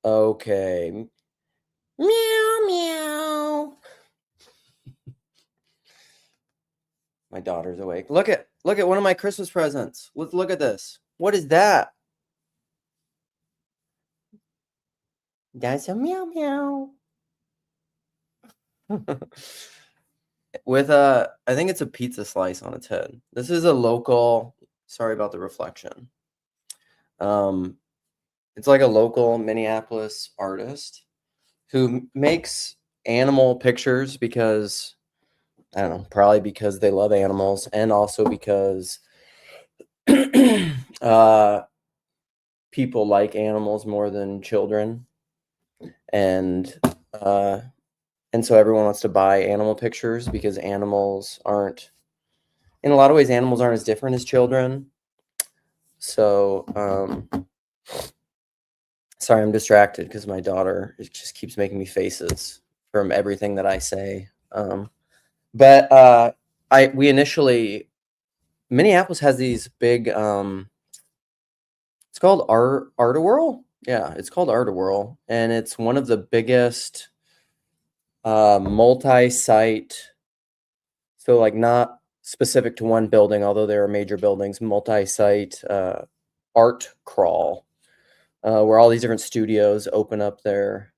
Okay. Meow, meow. My daughter's awake. Look at one of my Christmas presents. Let's look at this. What is that? That's a meow meow. With I think it's a pizza slice on its head. This is a local, sorry about the reflection. It's like a local Minneapolis artist who makes animal pictures because, I don't know, probably because they love animals and also because people like animals more than children. And so everyone wants to buy animal pictures because animals aren't, in a lot of ways, animals aren't as different as children. So, sorry, I'm distracted because my daughter just keeps making me faces from everything that I say. But we initially, Minneapolis has these big, it's called Art-A-Whirl. Yeah, it's called Art-A-Whirl, and it's one of the biggest multi-site, so like not specific to one building, although there are major buildings, multi-site art crawl, where all these different studios open up their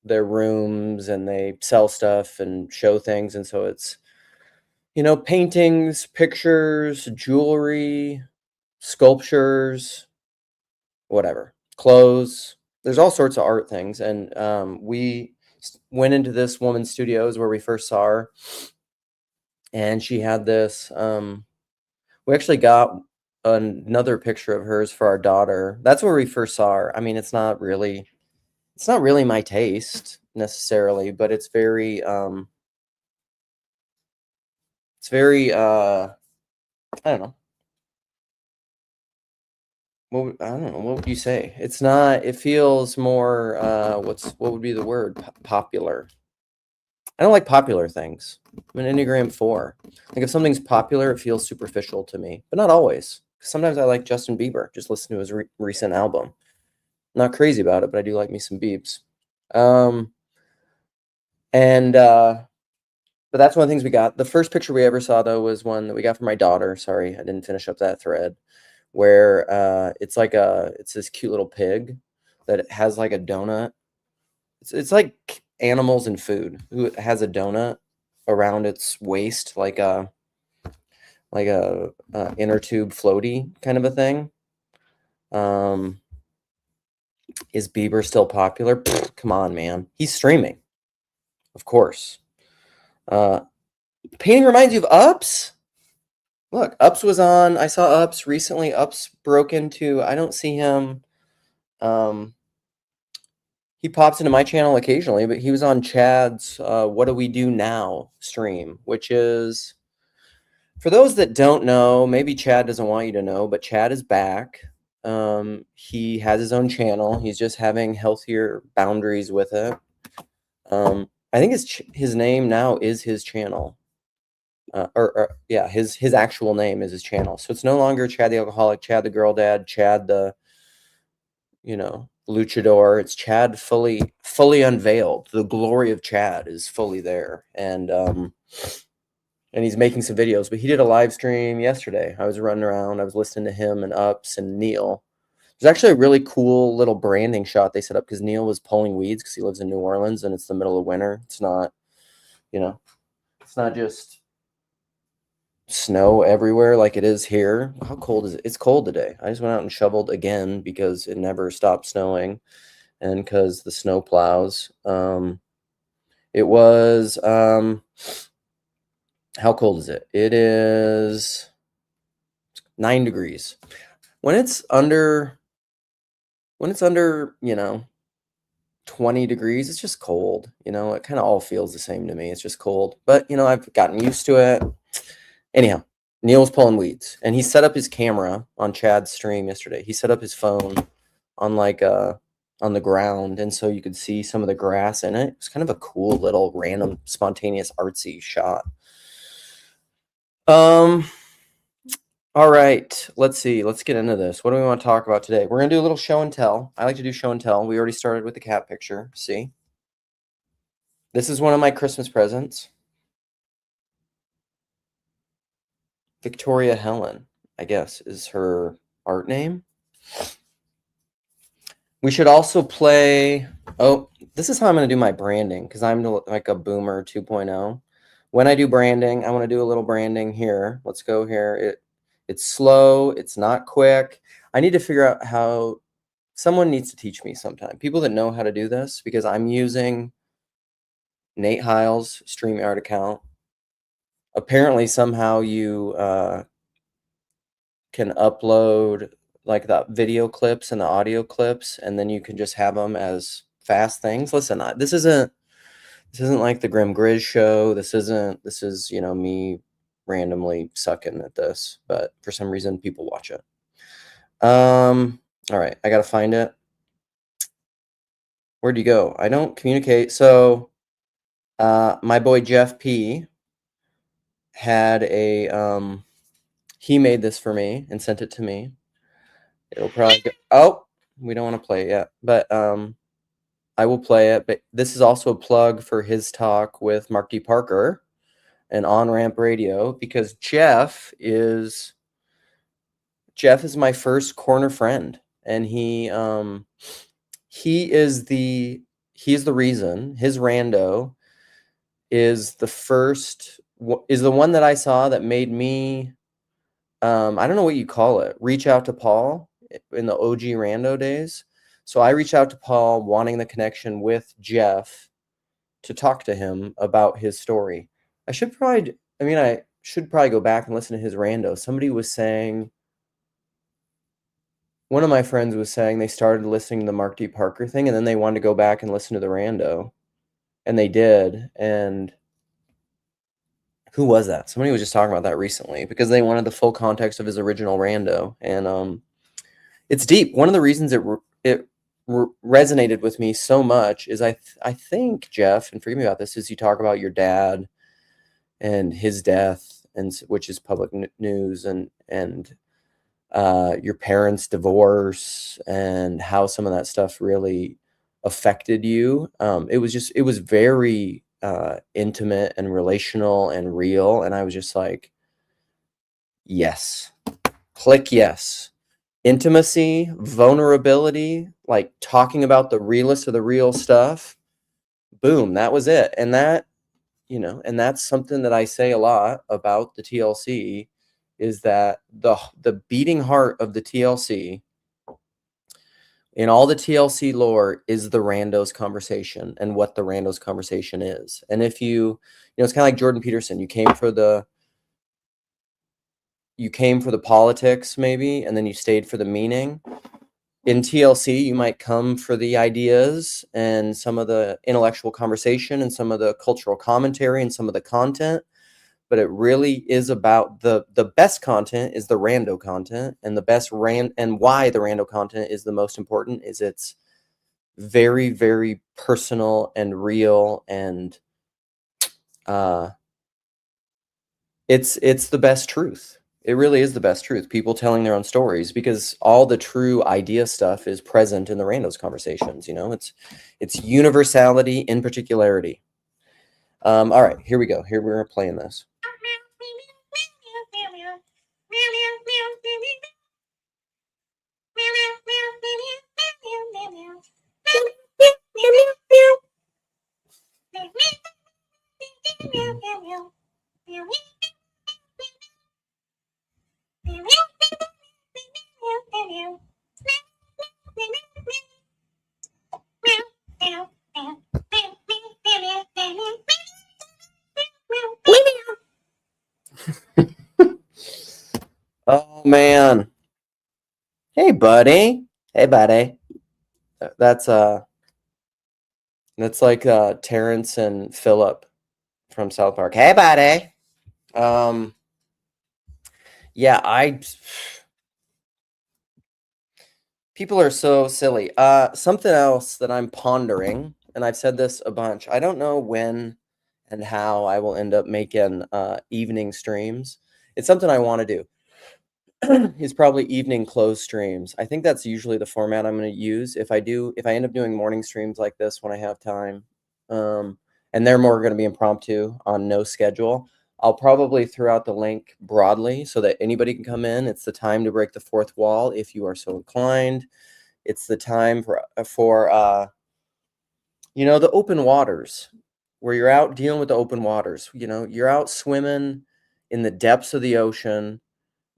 rooms and they sell stuff and show things. And so it's, paintings, pictures, jewelry, sculptures, whatever, clothes. There's all sorts of art things. And we went into this woman's studios where we first saw her. And she had this, we actually got another picture of hers for our daughter. That's where we first saw her. I mean, it's not really my taste necessarily, but it's very, I don't know. I don't know. What would you say? It's not, it feels more, what would be the word? Popular. I don't like popular things. I'm an Enneagram 4. Like if something's popular, it feels superficial to me, but not always. Sometimes I like Justin Bieber. Just listen to his recent album. Not crazy about it, but I do like me some Biebs. But that's one of the things we got. The first picture we ever saw, though, was one that we got for my daughter. Sorry, I didn't finish up that thread. Where it's this cute little pig that has like a donut. It's like animals and food. Who has a donut around its waist, like a inner tube floaty kind of a thing. Is Bieber still popular? Pfft, come on, man. He's streaming, of course. Painting reminds you of Ups? Look, Ups was on. I saw Ups recently. Ups broke into. I don't see him. He pops into my channel occasionally, but he was on Chad's What Do We Do Now stream, which is, for those that don't know, maybe Chad doesn't want you to know, but Chad is back. He has his own channel. He's just having healthier boundaries with it. I think his name now is his channel. Yeah, his actual name is his channel. So it's no longer Chad the Alcoholic, Chad the Girl Dad, Chad the, luchador. It's Chad fully unveiled. The glory of Chad is fully there. And he's making some videos, but he did a live stream yesterday. I was running around. I was listening to him and Ups and Neil. There's actually a really cool little branding shot they set up because Neil was pulling weeds because he lives in New Orleans and it's the middle of winter. It's not, it's not just snow everywhere like it is here. How cold is it? It's cold today. I just went out and shoveled again because it never stopped snowing and because the snow plows. It was, how cold is it? It is 9 degrees. When it's under, 20 degrees, it's just cold. It kind of all feels the same to me. It's just cold. But, I've gotten used to it. Anyhow, Neil was pulling weeds. And he set up his camera on Chad's stream yesterday. He set up his phone on on the ground. And so you could see some of the grass in it. It's kind of a cool little random, spontaneous, artsy shot. All right, let's see. Let's get into this. What do we want to talk about today? We're going to do a little show and tell. I like to do show and tell. We already started with the cat picture. See? This is one of my Christmas presents. Victoria Helen, I guess, is her art name. We should also play... Oh, this is how I'm going to do my branding, because I'm like a boomer 2.0. When I do branding, I want to do a little branding here. Let's go here. It's slow. It's not quick. I need to figure out how... Someone needs to teach me sometime. People that know how to do this, because I'm using Nate Heil's StreamYard account. Apparently, somehow you can upload like the video clips and the audio clips, and then you can just have them as fast things. Listen, this isn't like the Grim Grizz show. This is, you know, me randomly sucking at this, but for some reason people watch it. All right, I gotta find it. Where'd you go? I don't communicate. So my boy Jeff P had a he made this for me and sent it to me. It'll probably go, oh, we don't want to play it yet, but I will play it. But this is also a plug for his talk with Mark D. Parker and On Ramp Radio, because Jeff is my first corner friend, and he is the reason. His rando is the one that I saw that made me I don't know what you call it, reach out to Paul in the OG rando days. So I reached out to Paul wanting the connection with Jeff to talk to him about his story. I should probably go back and listen to his rando. Somebody was saying, one of my friends was saying they started listening to the Mark D. Parker thing, and then they wanted to go back and listen to the rando. And they did. And who was that? Somebody was just talking about that recently, because they wanted the full context of his original rando. And it's deep. One of the reasons it resonated with me so much is I think, Jeff, and forgive me about this, is you talk about your dad and his death, and which is public news, and your parents' divorce, and how some of that stuff really affected you. It was very intimate and relational and real, and I was just like, yes, click yes. Intimacy, vulnerability, like talking about the realest of the real stuff. Boom, that was it. And that, you know, and that's something that I say a lot about the TLC, is that the beating heart of the TLC, in all the TLC lore, is the randos conversation and what the randos conversation is. And if you know, it's kind of like Jordan Peterson. You came for the politics, maybe, and then you stayed for the meaning. In TLC, you might come for the ideas and some of the intellectual conversation and some of the cultural commentary and some of the content, but it really is about the best content is the rando content, and the best and why the rando content is the most important is it's very, very personal and real, and it's the best truth. It really is the best truth. People telling their own stories, because all the true idea stuff is present in the randos conversations. You know, it's universality in particularity. All right, here we go. Here we're playing this. Oh man. Hey buddy. Hey buddy. That's like Terrence and Phillip from South Park. Hey buddy. Yeah, people are so silly. Something else that I'm pondering, and I've said this a bunch. I don't know when and how I will end up making evening streams. It's something I want to do. is probably evening close streams. I think that's usually the format I'm going to use if I end up doing morning streams like this when I have time. And they're more going to be impromptu on no schedule. I'll probably throw out the link broadly so that anybody can come in. It's the time to break the fourth wall if you are so inclined. It's the time for the open waters, where you're out dealing with the open waters. You're out swimming in the depths of the ocean.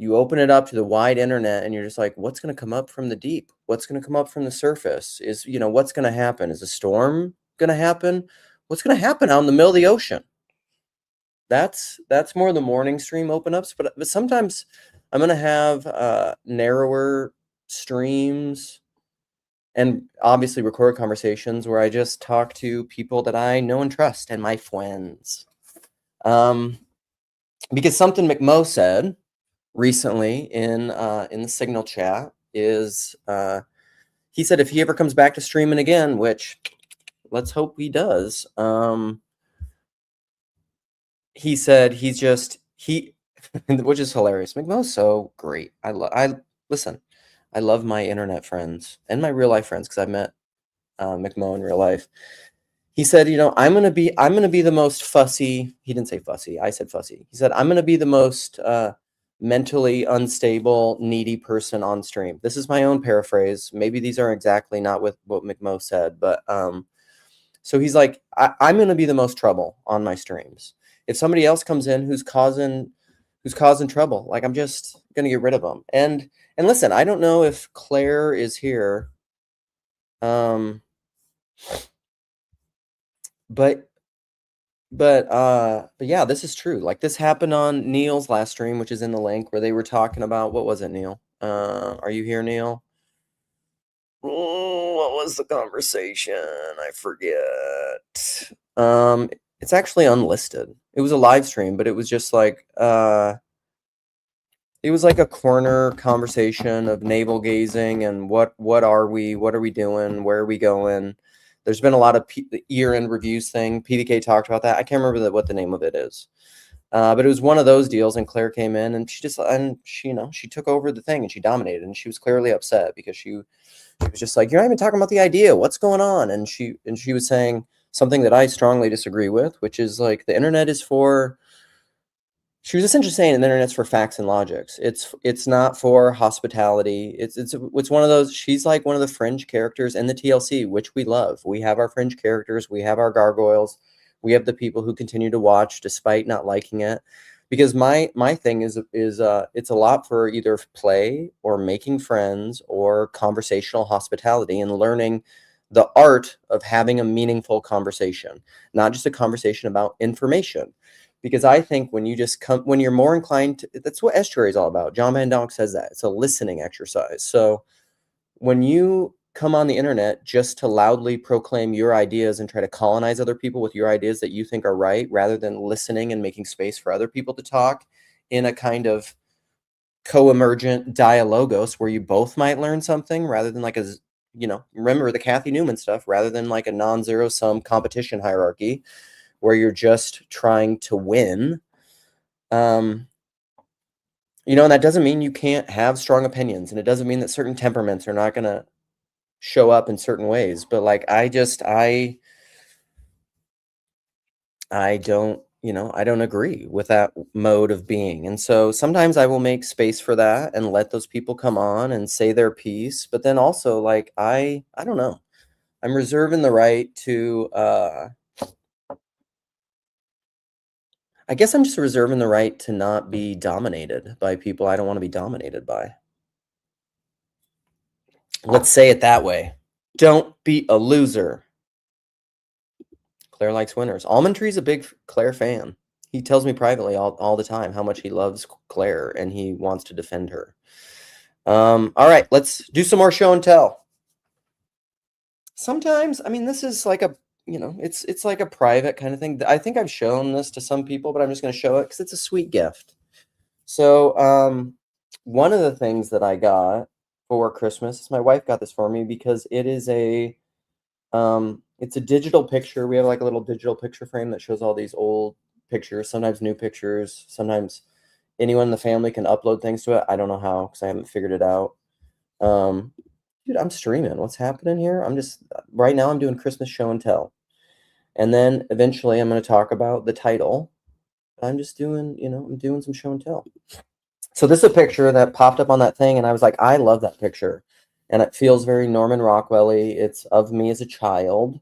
You open it up to the wide internet and you're just like, what's going to come up from the deep? What's going to come up from the surface? What's going to happen? Is a storm going to happen? What's going to happen out in the middle of the ocean? That's more the morning stream open ups, but sometimes I'm going to have narrower streams and obviously record conversations where I just talk to people that I know and trust and my friends. Because something McMo said recently in the Signal chat is he said if he ever comes back to streaming again, which let's hope he does, he said he which is hilarious. McMo's so great. Listen, I love my internet friends and my real life friends because I've met McMo in real life. He said, I'm gonna be the most fussy. He didn't say fussy. I said fussy. He said, I'm gonna be the most mentally unstable, needy person on stream. This is my own paraphrase. Maybe these are exactly not with what McMo said, but so he's like, I'm gonna be the most trouble on my streams. If somebody else comes in who's causing trouble, like I'm just gonna get rid of them. And listen, I don't know if Claire is here. But yeah, this is true. Like this happened on Neil's last stream, which is in the link, where they were talking about, what was it, Neil? Are you here, Neil? Oh, what was the conversation? I forget. It's actually unlisted. It was a live stream, but it was just like it was like a corner conversation of navel gazing and what are we doing, where are we going. There's been a lot of year-end reviews thing. PDK talked about that. I can't remember what the name of it is, but it was one of those deals. And Claire came in and she took over the thing and she dominated. And she was clearly upset because she was just like, you're not even talking about the idea. What's going on? And she was saying something that I strongly disagree with, which is like the internet is for. She was essentially saying the internet's for facts and logics. It's not for hospitality. It's one of those. She's like one of the fringe characters in the TLC, which we love. We have our fringe characters. We have our gargoyles. We have the people who continue to watch despite not liking it. Because my thing is it's a lot for either play or making friends or conversational hospitality and learning the art of having a meaningful conversation, not just a conversation about information. Because I think when you're more inclined to, that's what estuary is all about. John Van Donk says that. It's a listening exercise. So when you come on the internet just to loudly proclaim your ideas and try to colonize other people with your ideas that you think are right, rather than listening and making space for other people to talk in a kind of co-emergent dialogos where you both might learn something, rather than like remember the Kathy Newman stuff, rather than like a non-zero sum competition hierarchy where you're just trying to win. And that doesn't mean you can't have strong opinions, and it doesn't mean that certain temperaments are not going to show up in certain ways. But like, I don't agree with that mode of being. And so sometimes I will make space for that and let those people come on and say their piece. But then also, like, I don't know, I'm reserving the right to, I guess I'm just reserving the right to not be dominated by people I don't want to be dominated by. Let's say it that way. Don't be a loser. Claire likes winners. Almond Tree's a big Claire fan. He tells me privately all the time how much he loves Claire and he wants to defend her. All right, let's do some more show and tell. Sometimes, I mean, this is like a, it's like a private kind of thing. I think I've shown this to some people, but I'm just going to show it because it's a sweet gift. So one of the things that I got for Christmas, my wife got this for me because it is it's a digital picture. We have like a little digital picture frame that shows all these old pictures, sometimes new pictures, sometimes anyone in the family can upload things to it. I don't know how because I haven't figured it out. Dude, I'm streaming. What's happening here? I'm just right now I'm doing Christmas show and tell. And then eventually I'm going to talk about the title. I'm just doing, I'm doing some show and tell. So this is a picture that popped up on that thing, and I was like, I love that picture. And it feels very Norman Rockwell-y. It's of me as a child.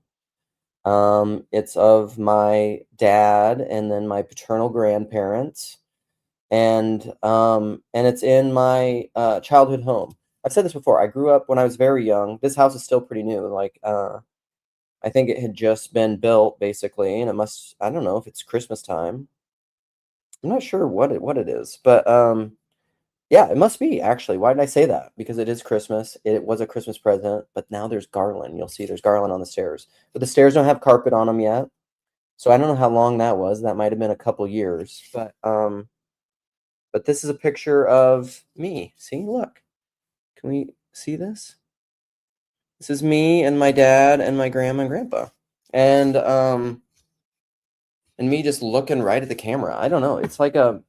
It's of my dad and then my paternal grandparents. And it's in my childhood home. I've said this before. I grew up when I was very young. This house is still pretty new. Like I think it had just been built basically, and I don't know if it's Christmas time. I'm not sure what it is, but yeah, it must be actually. Why did I say that? Because it is Christmas. It was a Christmas present, but now there's garland. You'll see there's garland on the stairs, but the stairs don't have carpet on them yet. So I don't know how long that was. That might have been a couple years, but this is a picture of me. See, look. Can we see this? This is me and my dad and my grandma and grandpa. And me just looking right at the camera. I don't know. It's like it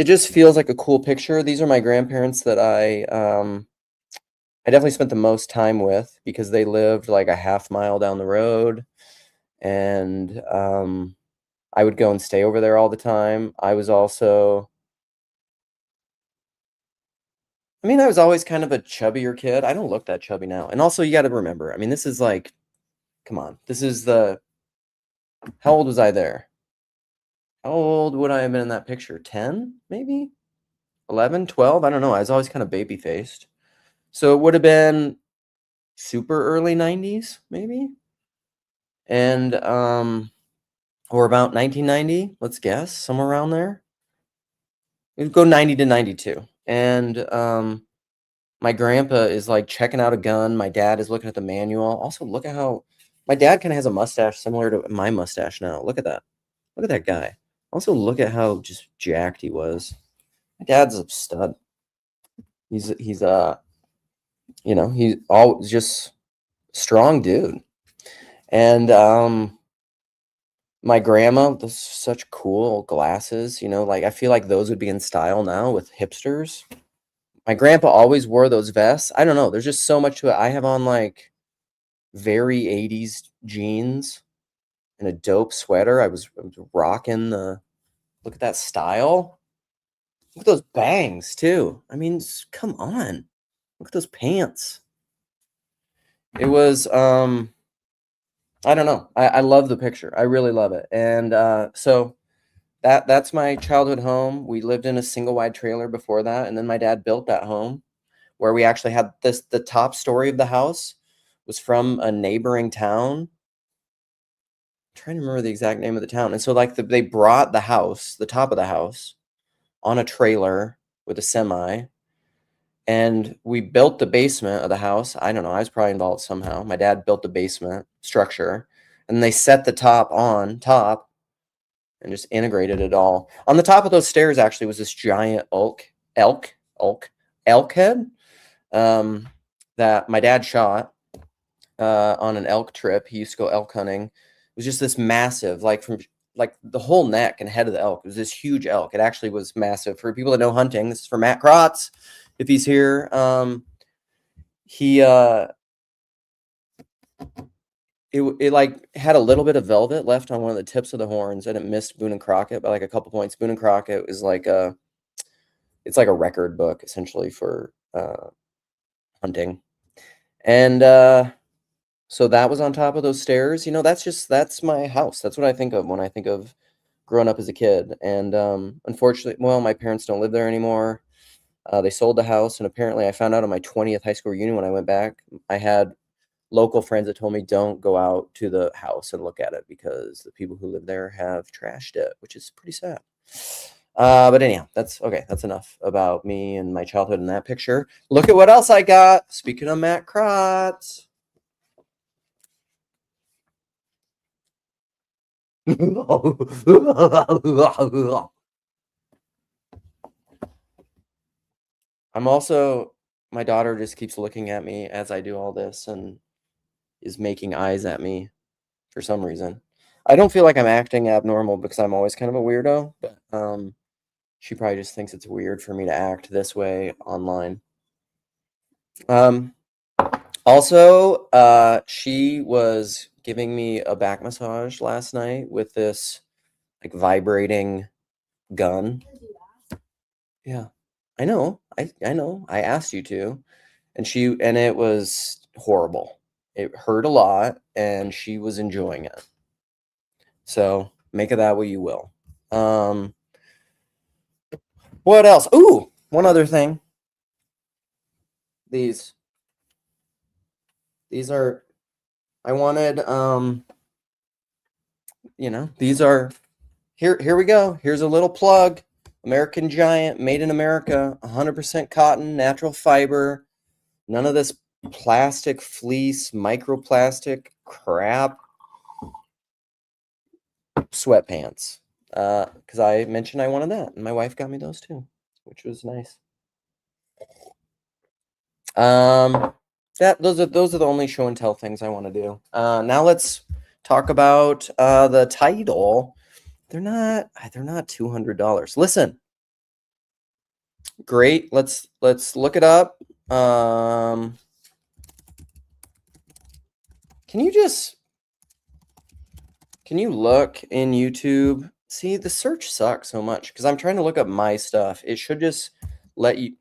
just feels like a cool picture. These are my grandparents that I definitely spent the most time with because they lived like a half mile down the road. And I would go and stay over there all the time. I was always kind of a chubbier kid. I don't look that chubby now. And also, you got to remember, I mean, this is like, come on, how old was I there? How old would I have been in that picture? 10, maybe? 11, 12? I don't know. I was always kind of baby faced. So it would have been super early 90s, maybe? And, or about 1990, let's guess, somewhere around there. We'd go 90 to 92. And, my grandpa is like checking out a gun. My dad is looking at the manual. Also, look at how my dad kind of has a mustache similar to my mustache now. Look at that. Look at that guy. Also, look at how just jacked he was. My dad's a stud. He's he's all just strong dude. And my grandma, those such cool glasses, like I feel like those would be in style now with hipsters. My grandpa always wore those vests. I don't know. There's just so much to it. I have on like very 80s jeans and a dope sweater. I was rocking look at that style. Look at those bangs too. I mean, come on. Look at those pants. It was I don't know. I love the picture. I really love it. And so that's my childhood home. We lived in a single wide trailer before that, and then my dad built that home where we actually had the top story of the house was from a neighboring town. I'm trying to remember the exact name of the town. And so like they brought the house, the top of the house, on a trailer with a semi, and we built the basement of the house. I don't know. I was probably involved somehow. My dad built the basement structure, and they set the top on top and just integrated it all. On the top of those stairs actually was this giant elk head that my dad shot on an elk trip. He used to go elk hunting. It was just this massive, like the whole neck and head of the elk. It was this huge elk. It actually was massive. For people that know hunting, this is for Matt Krotz, if he's here. He it like had a little bit of velvet left on one of the tips of the horns, and it missed Boone and Crockett by like a couple points. Boone and Crockett is like it's like a record book essentially for hunting. And so that was on top of those stairs. That's my house. That's what I think of when I think of growing up as a kid. And unfortunately, well, my parents don't live there anymore. They sold the house, and apparently I found out on my 20th high school reunion when I went back, I had local friends that told me don't go out to the house and look at it because the people who live there have trashed it, which is pretty sad. But anyhow, that's okay. That's enough about me and my childhood in that picture. Look at what else I got. Speaking of Matt Krotz. I'm also, my daughter just keeps looking at me as I do all this and is making eyes at me for some reason. I don't feel like I'm acting abnormal because I'm always kind of a weirdo, but She probably just thinks it's weird for me to act this way online. Also, she was giving me a back massage last night with this like vibrating gun. Yeah, I know. I know. I asked you to, and it was horrible. It hurt a lot, and she was enjoying it. So make of that what you will. What else? Ooh, one other thing. These are. I wanted. These are. Here we go. Here's a little plug. American Giant, made in America, 100% cotton, natural fiber, none of this plastic fleece, microplastic crap. Sweatpants. Because I mentioned I wanted that, and my wife got me those too, which was nice. Those are the only show and tell things I want to do. Now let's talk about the title. They're not $200. Listen. Great. Let's look it up. Can you look in YouTube? See, the search sucks so much because I'm trying to look up my stuff. It should just let you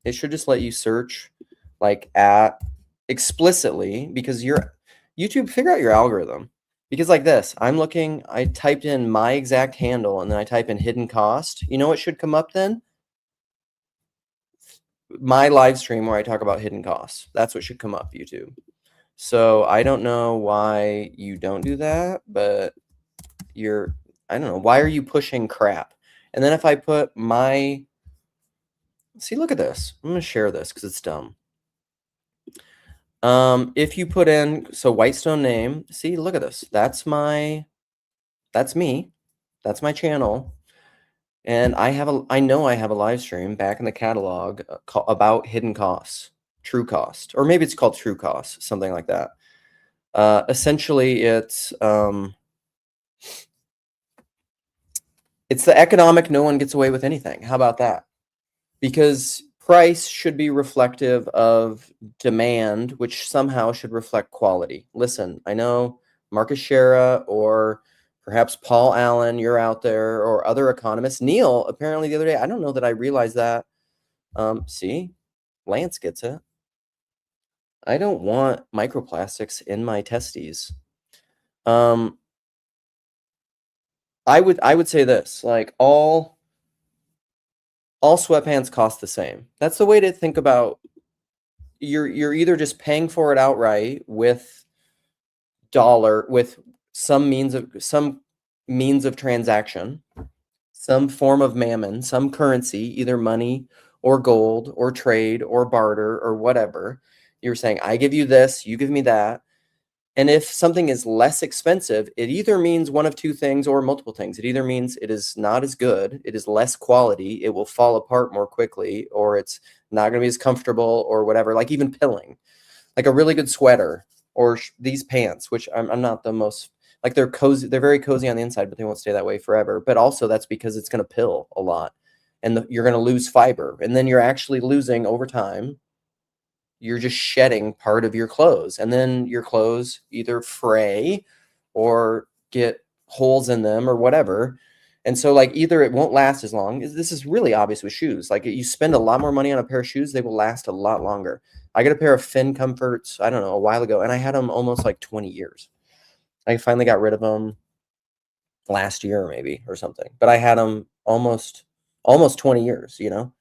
it should just let you search like at explicitly, because YouTube, figure out your algorithm. Because like this, I typed in my exact handle and then I type in hidden cost. You know what should come up then? My live stream where I talk about hidden costs. That's what should come up, YouTube. So I don't know why you don't do that, but I don't know. Why are you pushing crap? And then if I put see, look at this. I'm going to share this because it's dumb. If you put in, so Whitestone name, see, look at this. That's me. That's my channel. And I know I have a live stream back in the catalog about hidden costs, true cost, or maybe it's called true cost, something like that. Essentially, it's the economic no one gets away with anything. How about that? Because price should be reflective of demand, which somehow should reflect quality. Listen, I know Marcus Shera or perhaps Paul Allen, you're out there, or other economists. Neil, apparently the other day, I don't know that I realized that. See, Lance gets it. I don't want microplastics in my testes. I would say this, like all sweatpants cost the same. That's the way to think about. You're either just paying for it outright with some means of transaction, some form of mammon, some currency, either money or gold or trade or barter or whatever. You're saying, I give you this, you give me that. And if something is less expensive, it either means one of two things or multiple things. It either means it is not as good, it is less quality, it will fall apart more quickly, or it's not going to be as comfortable or whatever. Like even pilling, like a really good sweater or these pants, which I'm not the most, like they're cozy, they're very cozy on the inside, but they won't stay that way forever. But also that's because it's going to pill a lot, and you're going to lose fiber, and then you're actually losing over time. You're just shedding part of your clothes, and then your clothes either fray or get holes in them or whatever. And so like either it won't last as long. This is really obvious with shoes. Like you spend a lot more money on a pair of shoes, they will last a lot longer. I got a pair of Fin Comforts, I don't know, a while ago, and I had them almost like 20 years. I finally got rid of them last year maybe or something, but I had them almost 20 years, you know.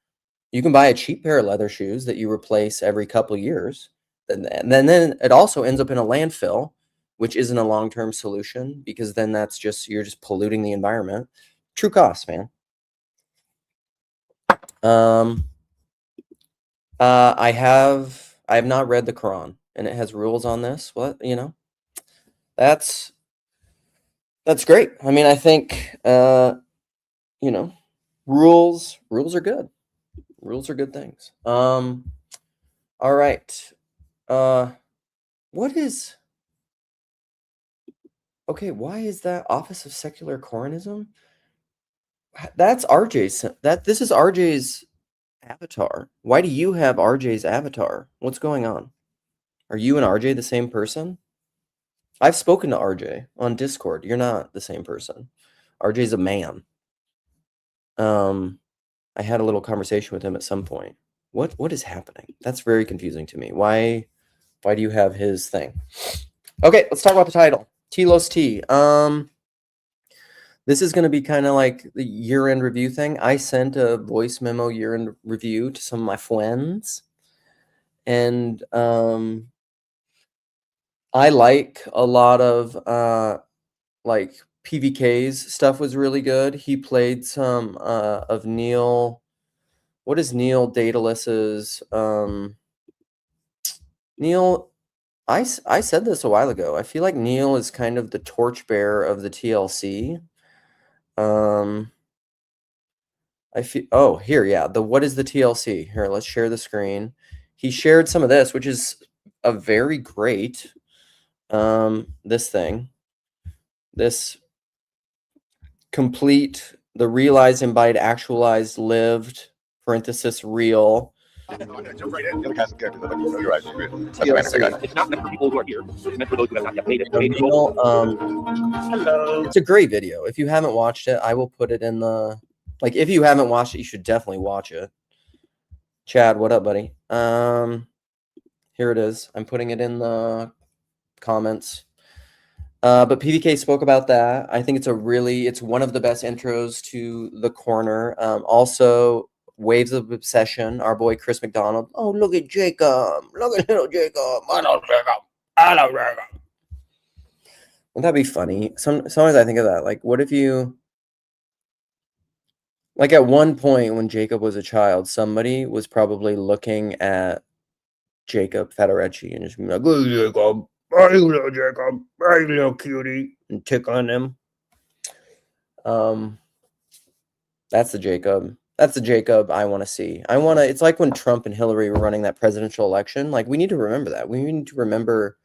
You can buy a cheap pair of leather shoes that you replace every couple years. And then it also ends up in a landfill, which isn't a long-term solution, because then you're just polluting the environment. True cost, man. I have not read the Quran, and it has rules on this. That's great. I mean, I think rules are good. Rules are good things. All right. What is okay? Why is that Office of Secular Coranism? That's RJ's. This is RJ's avatar. Why do you have RJ's avatar? What's going on? Are you and RJ the same person? I've spoken to RJ on Discord. You're not the same person. RJ's a man. I had a little conversation with him at some point. What is happening? That's very confusing to me. Why do you have his thing? Okay, let's talk about the title. Telos Tea. This is going to be kind of like the year-end review thing. I sent a voice memo year-end review to some of my friends, and I like a lot of like PVK's stuff was really good. He played some of Neil. What is Neil Daedalus's? Neil, I said this a while ago. I feel like Neil is kind of the torchbearer of the TLC. I feel, oh, here, yeah. What is the TLC? Here, let's share the screen. He shared some of this, which is a very great, this thing. This complete, the realized, embodied, actualized, lived, parenthesis, real. TLC. It's not meant for people who are here. It's meant for those who have not yet made it. Hello. It's a great video. If you haven't watched it, I will put it in the, like, if you haven't watched it, you should definitely watch it. Chad, what up, buddy? Here it is. I'm putting it in the comments. But PVK spoke about that. I think it's one of the best intros to the corner. Also, Waves of Obsession, our boy Chris McDonald. Oh, look at Jacob. Look at little Jacob. I love Jacob. I love Jacob. Wouldn't that be funny? Sometimes I think of that. Like, what if you, like, at one point when Jacob was a child, somebody was probably looking at Jacob Federecci and just being like, "Hey, Jacob. Hey, little Jacob. Hey, little cutie," and tick on him. That's the Jacob. That's the Jacob I want to see. It's like when Trump and Hillary were running that presidential election. Like, we need to remember that. We need to remember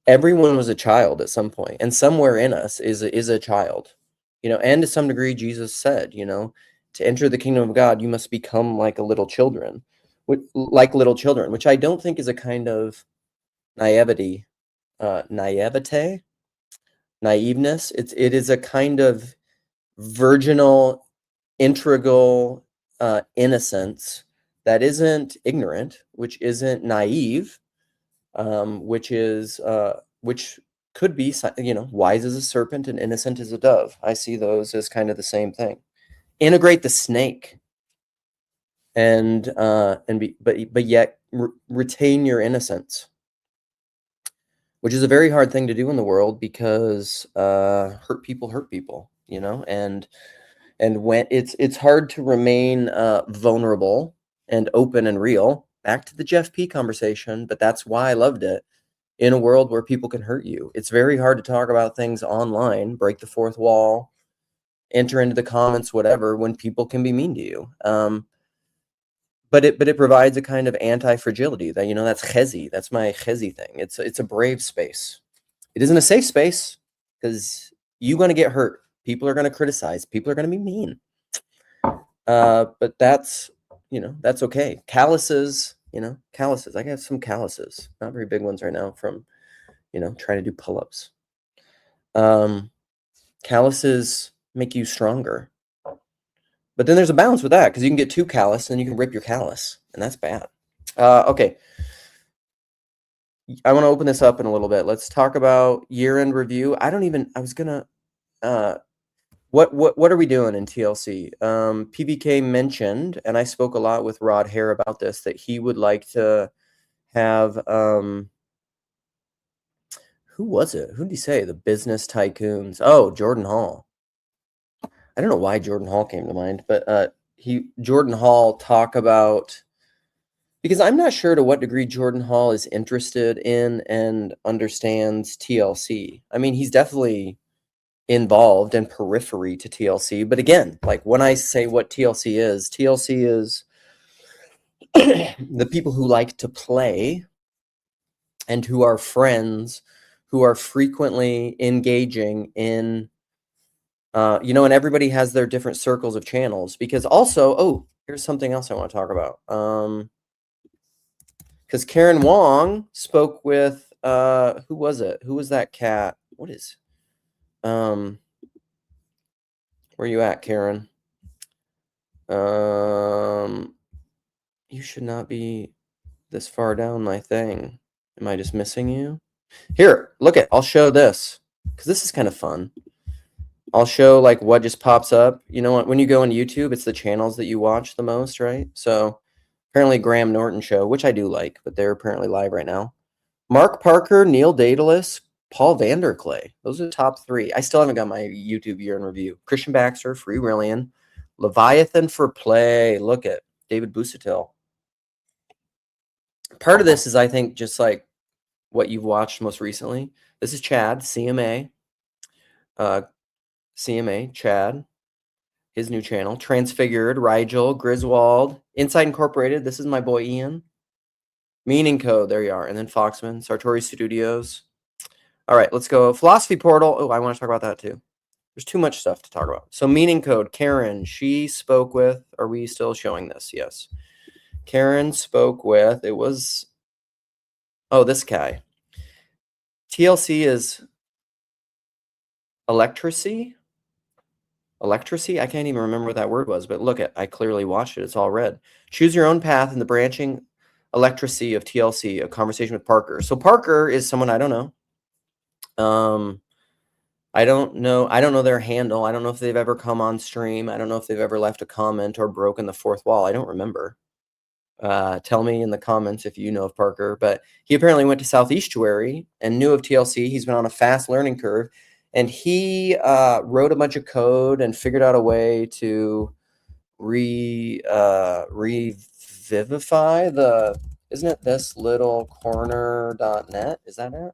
everyone was a child at some point, and somewhere in us is a child, and to some degree, Jesus said, to enter the kingdom of God, you must become like little children, which I don't think is a kind of naivety, naiveness. It is a kind of virginal, integral innocence that isn't ignorant, which isn't naive, which could be, wise as a serpent and innocent as a dove. I see those as kind of the same thing. Integrate the snake, but yet retain your innocence, which is a very hard thing to do in the world because hurt people, and when it's hard to remain vulnerable and open and real. Back to the Jeff P conversation, but that's why I loved it. In a world where people can hurt you, it's very hard to talk about things online, break the fourth wall, enter into the comments, whatever, when people can be mean to you. But it provides a kind of anti-fragility that, that's chezi. That's my chezi thing. It's a brave space. It isn't a safe space because you're going to get hurt. People are going to criticize. People are going to be mean. But that's okay. Calluses. I got some calluses, not very big ones right now from, trying to do pull-ups. Calluses make you stronger. But then there's a balance with that because you can get too callous and you can rip your callus, and that's bad. Okay. I want to open this up in a little bit. Let's talk about year-end review. What are we doing in TLC? PBK mentioned, and I spoke a lot with Rod Hare about this, that he would like to have, who was it? Who did he say? The business tycoons. Oh, Jordan Hall. I don't know why Jordan Hall came to mind, but Jordan Hall talk about, because I'm not sure to what degree Jordan Hall is interested in and understands TLC. I mean, he's definitely involved and periphery to TLC. But again, like when I say what TLC is the people who like to play and who are friends, who are frequently engaging in You know, and everybody has their different circles of channels, because also, oh, here's something else I want to talk about. Because Karen Wong spoke with who was it? Who was that cat? What is where you at, Karen? You should not be this far down my thing. Am I just missing you? Here, look at, I'll show this, because this is kind of fun. I'll show like what just pops up. You know what? When you go on YouTube, it's the channels that you watch the most, right? So apparently Graham Norton show, which I do like, but they're apparently live right now. Mark Parker, Neil Daedalus, Paul Vanderklay. Those are the top 3. I still haven't got my YouTube year in review. Christian Baxter, Free Willian, Leviathan for Play. Look at David Busatil. Part of this is, I think, just like what you've watched most recently. This is Chad, CMA. CMA, Chad. His new channel. Transfigured, Rigel, Griswold, Insight Incorporated. This is my boy Ian. Meaning Code, there you are. And then Foxman, Sartori Studios. All right, let's go. Philosophy Portal. Oh, I want to talk about that too. There's too much stuff to talk about. So Meaning Code, Karen, she spoke with, are we still showing this? Yes. Karen spoke with, it was, oh, this guy. TLC is electricity. Electricity? I can't even remember what that word was, but look at, I clearly watched it. It's all red. Choose your own path in the branching electricity of TLC, a conversation with Parker. So Parker is someone I don't know. I don't know their handle. I don't know if they've ever come on stream. I don't know if they've ever left a comment or broken the fourth wall. I don't remember. Tell me in the comments if you know of Parker. But he apparently went to Southeastuary and knew of TLC. He's been on a fast learning curve. And he wrote a bunch of code and figured out a way to revivify the, isn't it this little corner.net? Is that it?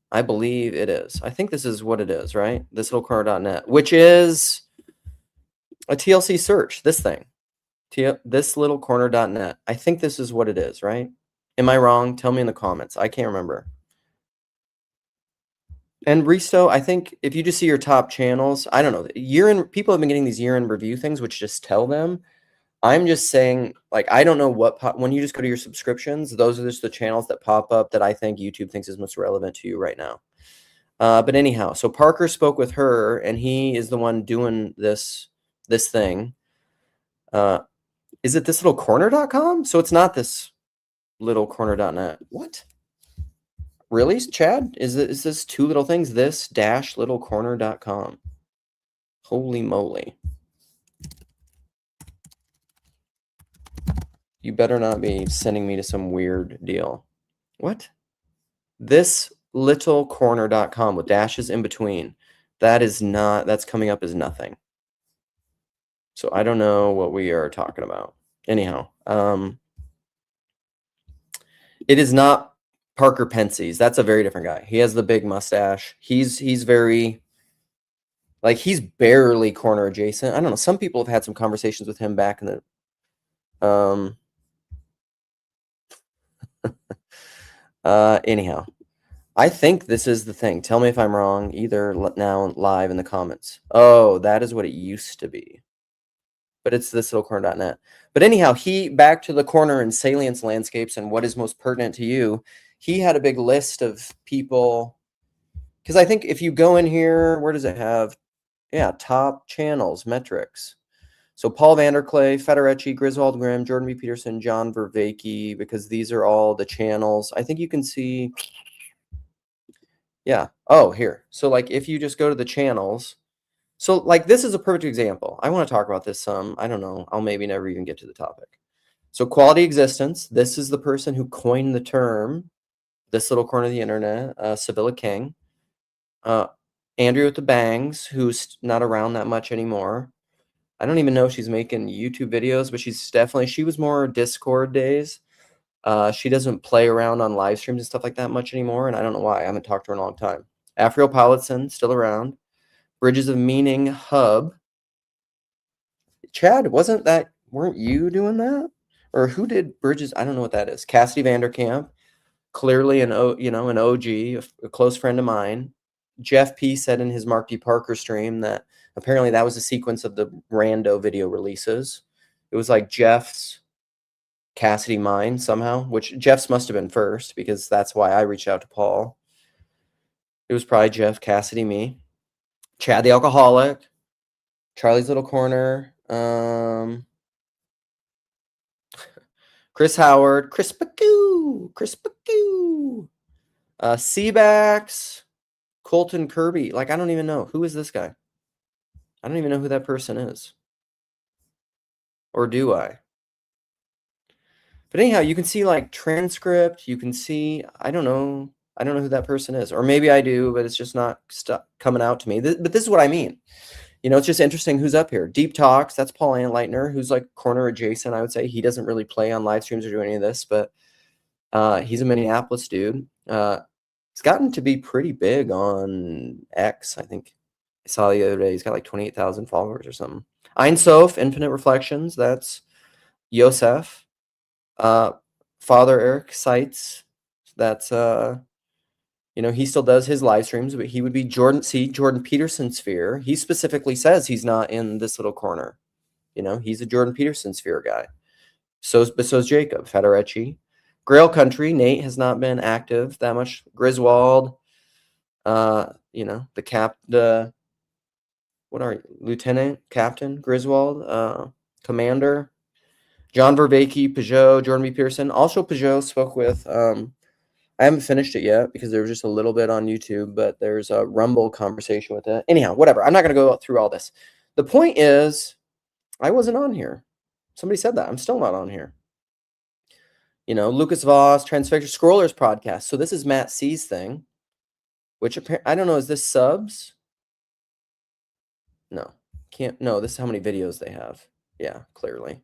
I believe it is. I think this is what it is, right? This little corner.net, which is a TLC search, this thing. This little corner.net. I think this is what it is, right? Am I wrong? Tell me in the comments. I can't remember. And Risto, I think if you just see your top channels, I don't know, people have been getting these year-end review things, which just tell them. I'm just saying, like, I don't know what, when you just go to your subscriptions, those are just the channels that pop up that I think YouTube thinks is most relevant to you right now. But anyhow, so Parker spoke with her, and he is the one doing this thing. Is it this little corner.com? So it's not this little corner.net. What? Really, Chad? Is this two little things? This dash little corner.com. Holy moly. You better not be sending me to some weird deal. What? This little corner.com with dashes in between. That's coming up as nothing. So I don't know what we are talking about. Anyhow, it is not Parker Pensie's. That's a very different guy. He has the big mustache. He's very, like, he's barely corner adjacent. I don't know. Some people have had some conversations with him back in the anyhow, I think this is the thing. Tell me if I'm wrong, either now live in the comments. Oh, that is what it used to be. But it's this little corner.net. But anyhow, back to the corner and salience landscapes and what is most pertinent to you. He had a big list of people. Because I think if you go in here, where does it have? Yeah, top channels, metrics. So Paul Vanderklay, Federici, Griswold Graham, Jordan B. Peterson, John Vervaeke, because these are all the channels. I think you can see, yeah. Oh, here. So like if you just go to the channels, so like this is a perfect example. I want to talk about this some. I don't know. I'll maybe never even get to the topic. So quality existence. This is the person who coined the term, this little corner of the internet, Sibylla King. Andrew with the bangs, who's not around that much anymore. I don't even know if she's making YouTube videos, but she was more Discord days. She doesn't play around on live streams and stuff like that much anymore, and I don't know why. I haven't talked to her in a long time. Afriel Politson, still around. Bridges of Meaning Hub. Chad, weren't you doing that? Or who did Bridges? I don't know what that is. Cassidy Vanderkamp, clearly an OG, a close friend of mine. Jeff P said in his Mark D. Parker stream that apparently that was a sequence of the rando video releases. It was like Jeff's, Cassidy, mine somehow, which Jeff's must have been first because that's why I reached out to Paul. It was probably Jeff, Cassidy, me, Chad the Alcoholic, Charlie's Little Corner, Chris Howard, Chris Pacoo, Seabax, Colton Kirby. Like, I don't even know. Who is this guy? I don't even know who that person is. Or do I? But anyhow, you can see like transcript. You can see, I don't know who that person is. Or maybe I do, but it's just not coming out to me. But this is what I mean. You know, it's just interesting who's up here. Deep Talks, that's Paul Antleitner, who's like corner adjacent, I would say. He doesn't really play on live streams or do any of this, but he's a Minneapolis dude. He's gotten to be pretty big on X, I think. I saw the other day, he's got like 28,000 followers or something. Ein Sof, Infinite Reflections, that's Yosef. Father Eric Seitz, that's you know, he still does his live streams, but he would be Jordan Peterson sphere. He specifically says he's not in this little corner. You know, he's a Jordan Peterson sphere guy. But so's Jacob Federecci. Grail Country, Nate has not been active that much. Griswold, you know, what are you? Lieutenant Captain Griswold, Commander. John Vervaeke, Peugeot, Jordan B. Pearson. Also, Peugeot spoke with, I haven't finished it yet because there was just a little bit on YouTube, but there's a Rumble conversation with it. Anyhow, whatever. I'm not going to go through all this. The point is, I wasn't on here. Somebody said that. I'm still not on here. You know, Lucas Voss, Transfixer Scrollers podcast. So this is Matt C's thing, which I don't know. Is this subs? No, can't. No, this is how many videos they have. Yeah, clearly.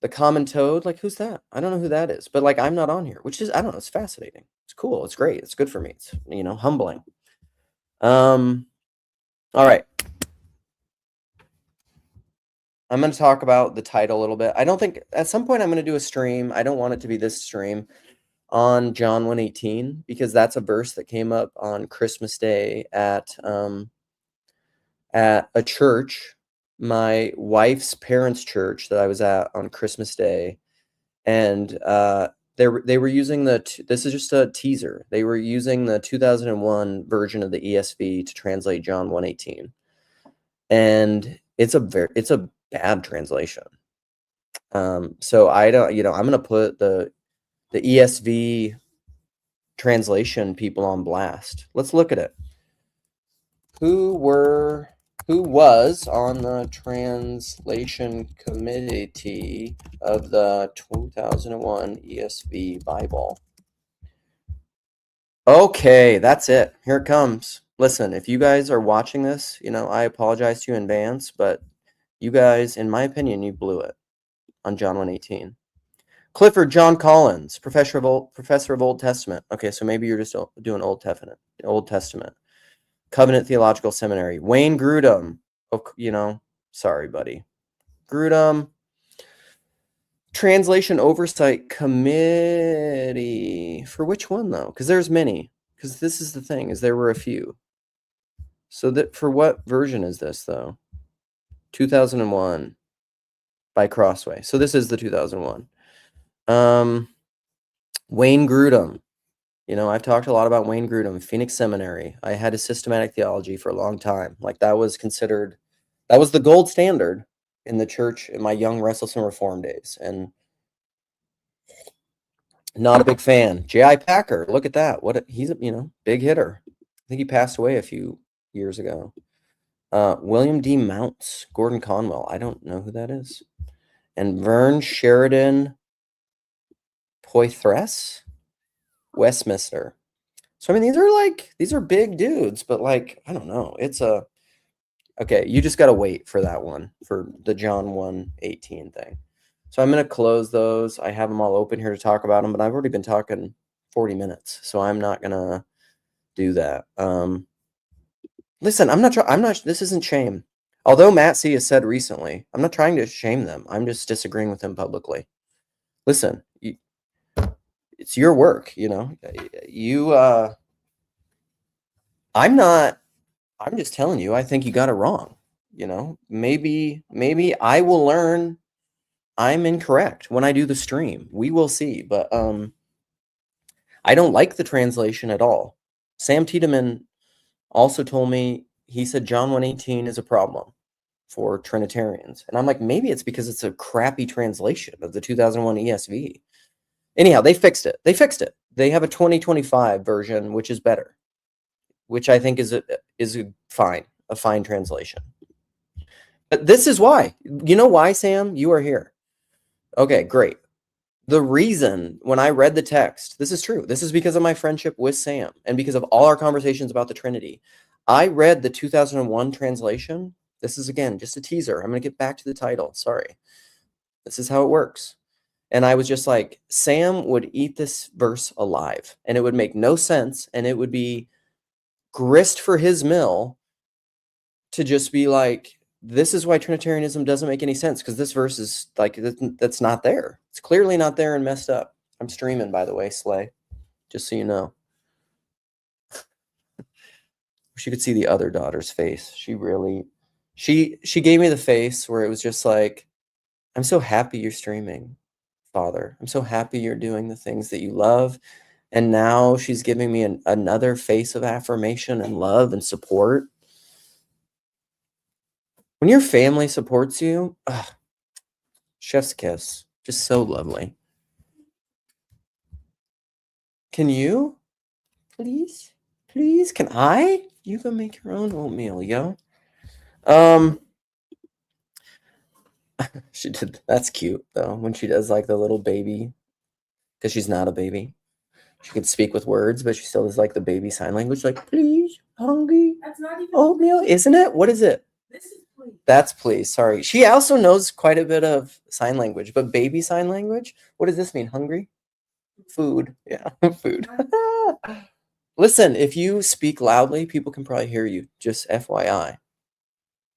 The Common Toad, like, who's that? I don't know who that is, but like, I'm not on here, which is, I don't know, it's fascinating. It's cool. It's great. It's good for me. It's, you know, humbling. All right. I'm going to talk about the title a little bit. I don't think at some point I'm going to do a stream. I don't want it to be this stream on John 1:18 because that's a verse that came up on Christmas Day at a church, my wife's parents' church that I was at on Christmas Day, and they were using this is just a teaser. They were using the 2001 version of the ESV to translate John 1:18, and it's a bad translation. So I don't, you know, I'm gonna put the ESV translation people on blast. Let's look at it. Who was on the translation committee of the 2001 ESV Bible? Okay, that's it. Here it comes. Listen, if you guys are watching this, you know, I apologize to you in advance, but you guys, in my opinion, you blew it on John 1:18. Clifford John Collins, professor of Old Testament. Okay, so maybe you're just doing Old Testament. Covenant Theological Seminary. Wayne Grudem. Oh, you know, sorry, buddy. Grudem. Translation Oversight Committee. For which one, though? Because there's many. Because this is the thing, is there were a few. So that for what version is this, though? 2001 by Crossway. So this is the 2001. Wayne Grudem. You know, I've talked a lot about Wayne Grudem, Phoenix Seminary. I had a systematic theology for a long time. Like that was the gold standard in the church in my young restless and reform days. And not a big fan. J.I. Packer, look at that. He's a, you know, big hitter. I think he passed away a few years ago. William D. Mounts, Gordon Conwell. I don't know who that is. And Vern Sheridan Poitras, Westminster. So, I mean, these are big dudes, but like, I don't know. Okay, you just got to wait for that one, for the John 1:18 thing. So I'm going to close those. I have them all open here to talk about them, but I've already been talking 40 minutes, so I'm not going to do that. Listen, this isn't shame. Although Matt C has said recently, I'm not trying to shame them. I'm just disagreeing with him publicly. Listen, it's your work, you know. I'm just telling you, I think you got it wrong. You know, maybe I will learn I'm incorrect when I do the stream. We will see. But I don't like the translation at all. Sam Tiedemann also told me, he said John 1:18 is a problem for Trinitarians. And I'm like, maybe it's because it's a crappy translation of the 2001 ESV. Anyhow, they fixed it. They have a 2025 version, which is better, which I think is a fine translation. But this is why. You know why, Sam? You are here. Okay, great. The reason when I read the text, this is true. This is because of my friendship with Sam and because of all our conversations about the Trinity. I read the 2001 translation. This is, again, just a teaser. I'm going to get back to the title. Sorry. This is how it works. And I was just like, Sam would eat this verse alive, and it would make no sense, and it would be grist for his mill to just be like, this is why Trinitarianism doesn't make any sense, because this verse is like, that's not there. It's clearly not there and messed up. I'm streaming, by the way, Slay, just so you know. Wish you could see the other daughter's face. She gave me the face where it was just like, I'm so happy you're streaming, Father. I'm so happy you're doing the things that you love. And now she's giving me another face of affirmation and love and support. When your family supports you, chef's kiss. Just so lovely. Can you? Please? Please? Can I? You can make your own oatmeal, yo. She did. That's cute, though, when she does like the little baby. Because she's not a baby. She can speak with words, but she still does like the baby sign language, like, please, hungry. That's not even oatmeal, isn't it? What is it? This is please. That's please. Sorry. She also knows quite a bit of sign language, but baby sign language? What does this mean? Hungry? Food. Yeah, food. Listen, if you speak loudly, people can probably hear you. Just FYI.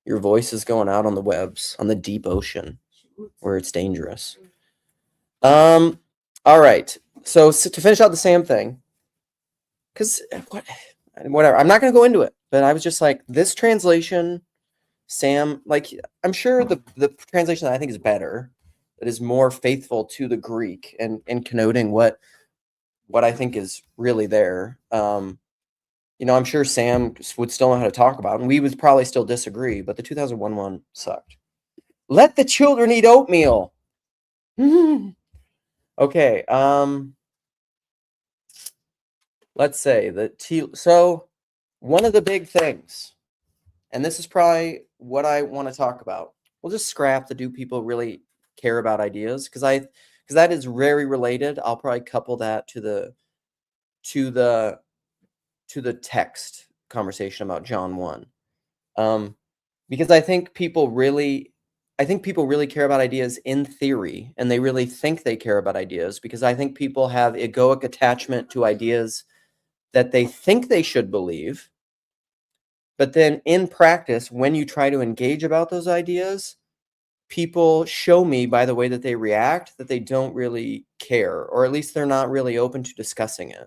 Your voice is going out on the webs, on the deep ocean, where it's dangerous. All right. So to finish out the Sam thing, because whatever, I'm not going to go into it, but I was just like, this translation, Sam, like, I'm sure the translation that I think is better, that is more faithful to the Greek and connoting what I think is really there. You know, I'm sure Sam would still know how to talk about it, and we would probably still disagree, but the 2001 one sucked. Let the children eat oatmeal. Okay, let's say so one of the big things, and this is probably what I want to talk about. We'll just scrap the do people really care about ideas, because that is very related. I'll probably couple that to the text conversation about John 1. Because I think people really care about ideas in theory, and they really think they care about ideas, because I think people have egoic attachment to ideas that they think they should believe. But then in practice, when you try to engage about those ideas, people show me by the way that they react that they don't really care, or at least they're not really open to discussing it.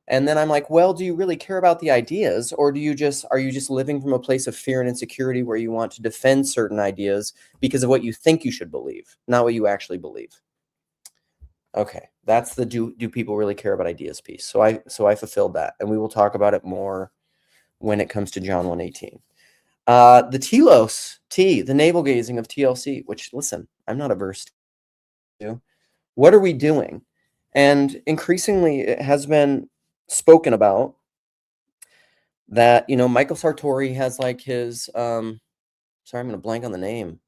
And then I'm like, well, do you really care about the ideas, or are you just living from a place of fear and insecurity where you want to defend certain ideas because of what you think you should believe, not what you actually believe? Okay, that's the do people really care about ideas piece. So I fulfilled that, and we will talk about it more when it comes to John 1:18. The Telos Tea, the navel gazing of TLC, which, listen, I'm not averse to. What are we doing? And increasingly, it has been spoken about that, you know, Michael Sartori has like his sorry, I'm gonna blank on the name,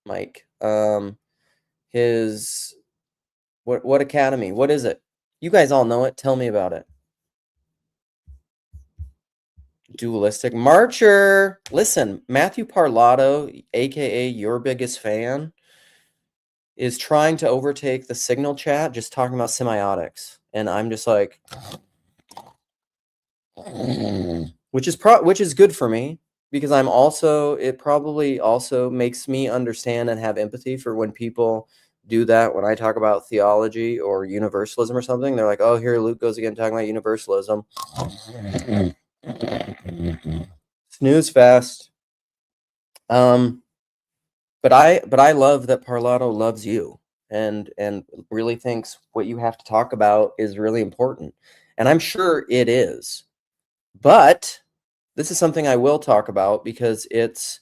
Mike. His what academy? What is it? You guys all know it. Tell me about it. Dualistic Marcher. Listen, Matthew Parlato, aka your biggest fan, is trying to overtake the Signal chat just talking about semiotics, and I'm just like, which is good for me, because it probably also makes me understand and have empathy for when people do that. When I talk about theology or universalism or something, they're like, oh, here Luke goes again talking about universalism. Snooze fest. But I love that Parlato loves you and really thinks what you have to talk about is really important. And I'm sure it is. But this is something I will talk about because it's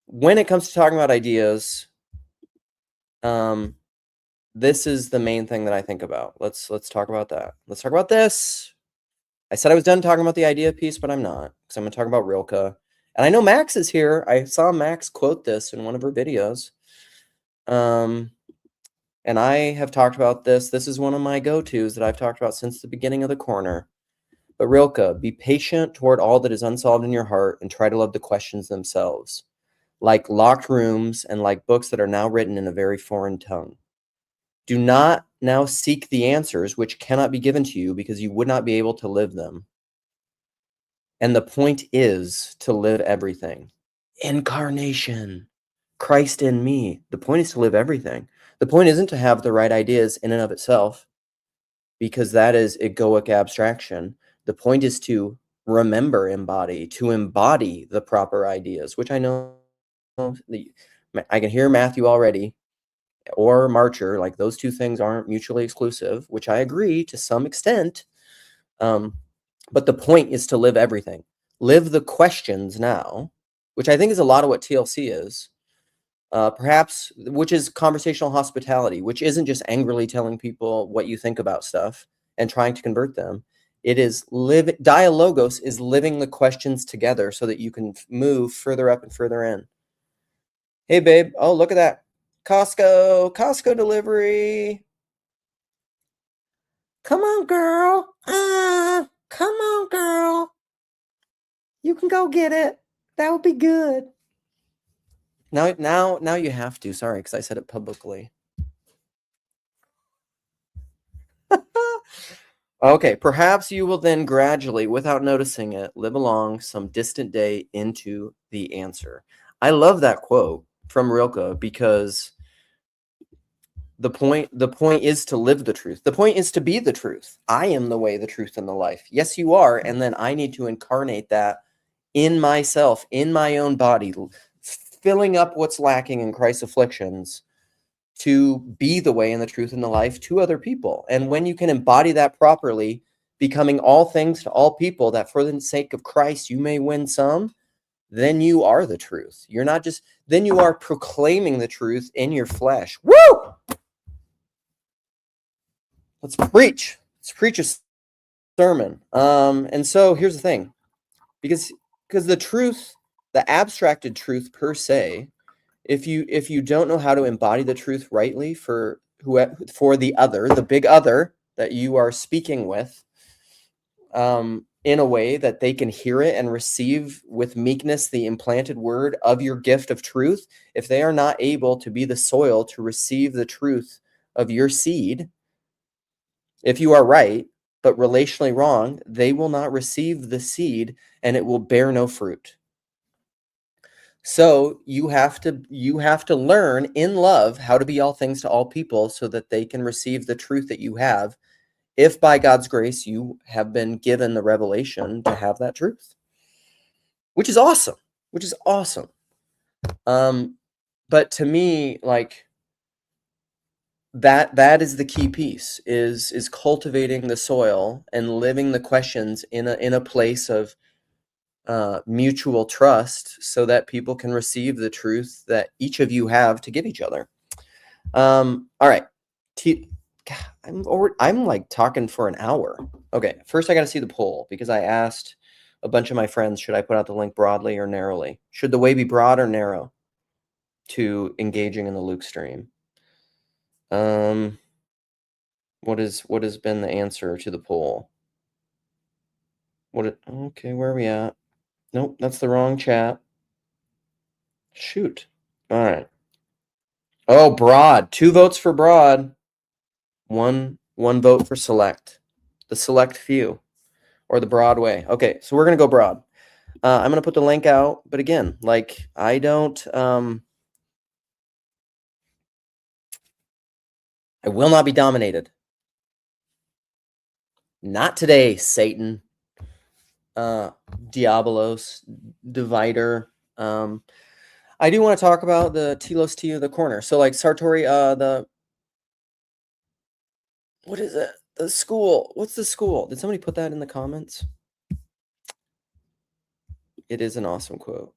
when it comes to talking about ideas, this is the main thing that I think about. Let's talk about that. Let's talk about this. I said I was done talking about the idea piece, but I'm not, because I'm going to talk about Rilke. And I know Max is here. I saw Max quote this in one of her videos. And I have talked about this. This is one of my go-tos that I've talked about since the beginning of the corner. But Rilke, be patient toward all that is unsolved in your heart and try to love the questions themselves, like locked rooms and like books that are now written in a very foreign tongue. Do not now seek the answers which cannot be given to you because you would not be able to live them. And the point is to live everything. Incarnation. Christ in me. The point is to live everything. The point isn't to have the right ideas in and of itself, because that is egoic abstraction. The point is to remember embody, to embody the proper ideas, which I know I can hear Matthew already, or Marcher, like those two things aren't mutually exclusive, which I agree to some extent. But the point is to live everything. Live the questions now, which I think is a lot of what TLC is. Perhaps, which is conversational hospitality, which isn't just angrily telling people what you think about stuff and trying to convert them. It is dialogos is living the questions together so that you can move further up and further in. Hey, babe. Oh, look at that. Costco delivery. Come on, girl. Come on, girl. You can go get it. That would be good. Now you have to. Sorry, because I said it publicly. Okay, perhaps you will then gradually, without noticing it, live along some distant day into the answer. I love that quote from Rilke because the point is to live the truth. The point is to be the truth. I am the way, the truth, and the life. Yes, you are, and then I need to incarnate that in myself, in my own body, filling up what's lacking in Christ's afflictions to be the way and the truth and the life to other people. And when you can embody that properly, becoming all things to all people, that for the sake of Christ you may win some, then you are the truth. You're not just, then you are proclaiming the truth in your flesh. Woo! Let's preach. Let's preach a sermon. And so here's the thing, because the truth, the abstracted truth per se, if you don't know how to embody the truth rightly for the other, the big other that you are speaking with, in a way that they can hear it and receive with meekness the implanted word of your gift of truth, if they are not able to be the soil to receive the truth of your seed, if you are right but relationally wrong, they will not receive the seed and it will bear no fruit. So you have to learn in love how to be all things to all people so that they can receive the truth that you have, if by God's grace you have been given the revelation to have that truth, which is awesome. But to me, like that is the key piece, is cultivating the soil and living the questions in a place of mutual trust so that people can receive the truth that each of you have to give each other. All right. I'm like talking for an hour. Okay, first I got to see the poll because I asked a bunch of my friends, should I put out the link broadly or narrowly? Should the way be broad or narrow to engaging in the Luke stream? What has been the answer to the poll? Okay, where are we at? Nope, that's the wrong chat. Shoot. All right. Oh, broad. 2 votes for broad. One vote for select. The select few, or the broad way. Okay, so we're gonna go broad. I'm gonna put the link out, but again, like I will not be dominated. Not today, Satan. Diabolos, divider. I do want to talk about the Telos Tea of the corner. So like Sartori, what is it? The school. What's the school? Did somebody put that in the comments? It is an awesome quote.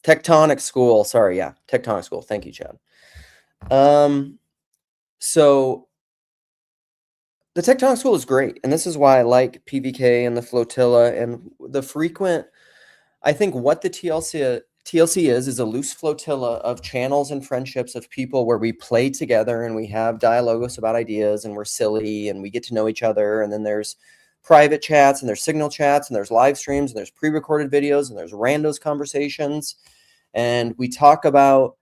Tectonic school. Sorry, yeah. Tectonic school. Thank you, Chad. So the tectonic school is great. And this is why I like PVK and the flotilla and the frequent. I think what the TLC is a loose flotilla of channels and friendships of people where we play together and we have dialogos about ideas and we're silly and we get to know each other. And then there's private chats and there's signal chats and there's live streams and there's pre-recorded videos and there's randos conversations. And we talk about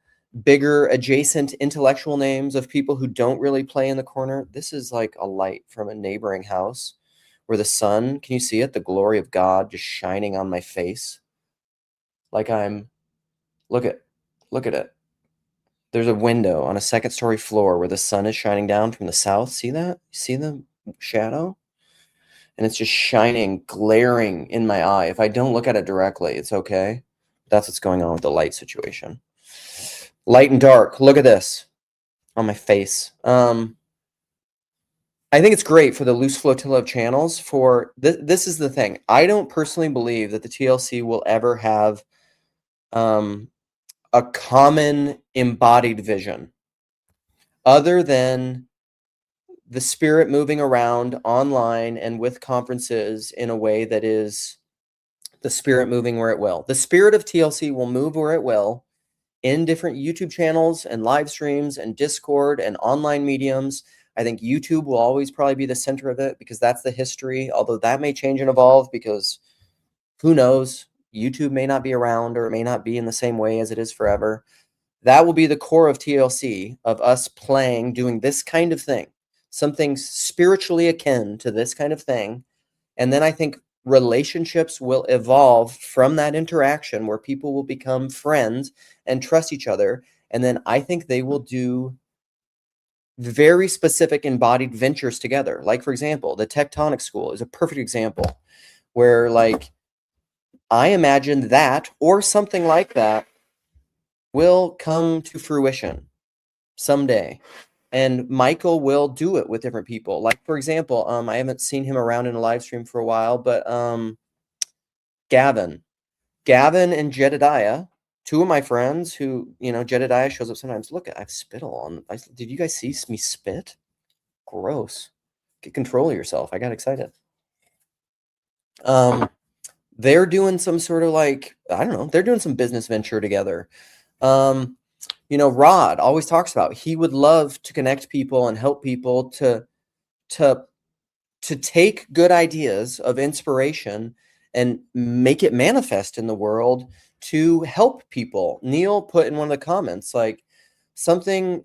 bigger adjacent intellectual names of people who don't really play in the corner. This is like a light from a neighboring house where the sun, can you see it? The glory of God just shining on my face. Like look at it. There's a window on a second story floor where the sun is shining down from the south. See that? See the shadow? And it's just shining, glaring in my eye. If I don't look at it directly, it's okay. That's what's going on with the light situation. Light and dark. Look at this on my face. I think it's great for the loose flotilla of channels. For this is the thing. I don't personally believe that the TLC will ever have a common embodied vision other than the spirit moving around online and with conferences in a way that is the spirit moving where it will. The spirit of TLC will move where it will in different YouTube channels and live streams and Discord and online mediums. I think YouTube will always probably be the center of it because that's the history, although that may change and evolve because who knows? YouTube may not be around or it may not be in the same way as it is forever. That will be the core of TLC, of us playing, doing this kind of thing, something spiritually akin to this kind of thing. And then I think relationships will evolve from that interaction where people will become friends and trust each other. And then I think they will do very specific embodied ventures together. Like, for example, the Tectonic School is a perfect example where, like, I imagine that or something like that will come to fruition someday. And Michael will do it with different people. Like, for example, I haven't seen him around in a live stream for a while, but Gavin and Jedediah, two of my friends who, Jedediah shows up sometimes. Look, I have spittle on. Did you guys see me spit? Gross. Get control of yourself. I got excited. They're doing some sort of like, I don't know, they're doing some business venture together. Rod always talks about he would love to connect people and help people to take good ideas of inspiration and make it manifest in the world to help people. Neil put in one of the comments like something.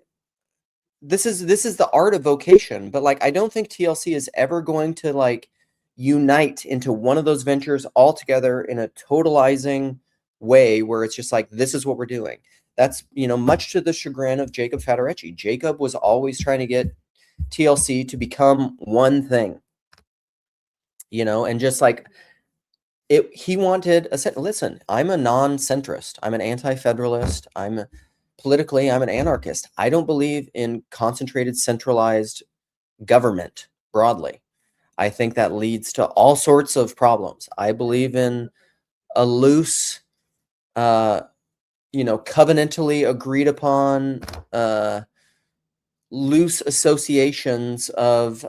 This is the art of vocation, but like I don't think TLC is ever going to like unite into one of those ventures all together in a totalizing way where it's just like this is what we're doing. That's much to the chagrin of Jacob Federecci. Jacob was always trying to get TLC to become one thing, and just like he wanted listen, I'm a non-centrist. I'm an anti-federalist. Politically, I'm an anarchist. I don't believe in concentrated, centralized government broadly. I think that leads to all sorts of problems. I believe in a loose, covenantally agreed upon, loose associations of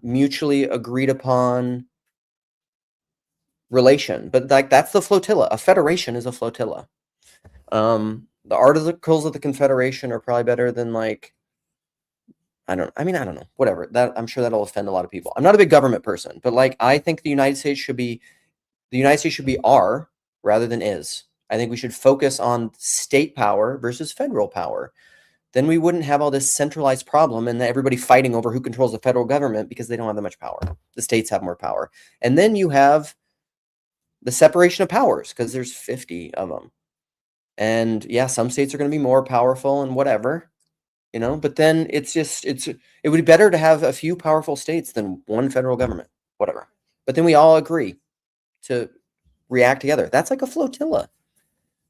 mutually agreed upon relation. But like that's the flotilla. A federation is a flotilla. The Articles of the Confederation are probably better than like I don't know. Whatever. That I'm sure that'll offend a lot of people. I'm not a big government person, but like I think the United States should be are rather than is. I think we should focus on state power versus federal power. Then we wouldn't have all this centralized problem and everybody fighting over who controls the federal government because they don't have that much power. The states have more power. And then you have the separation of powers because there's 50 of them. And yeah, some states are going to be more powerful and whatever, but then it would be better to have a few powerful states than one federal government, whatever. But then we all agree. to react together. That's like a flotilla,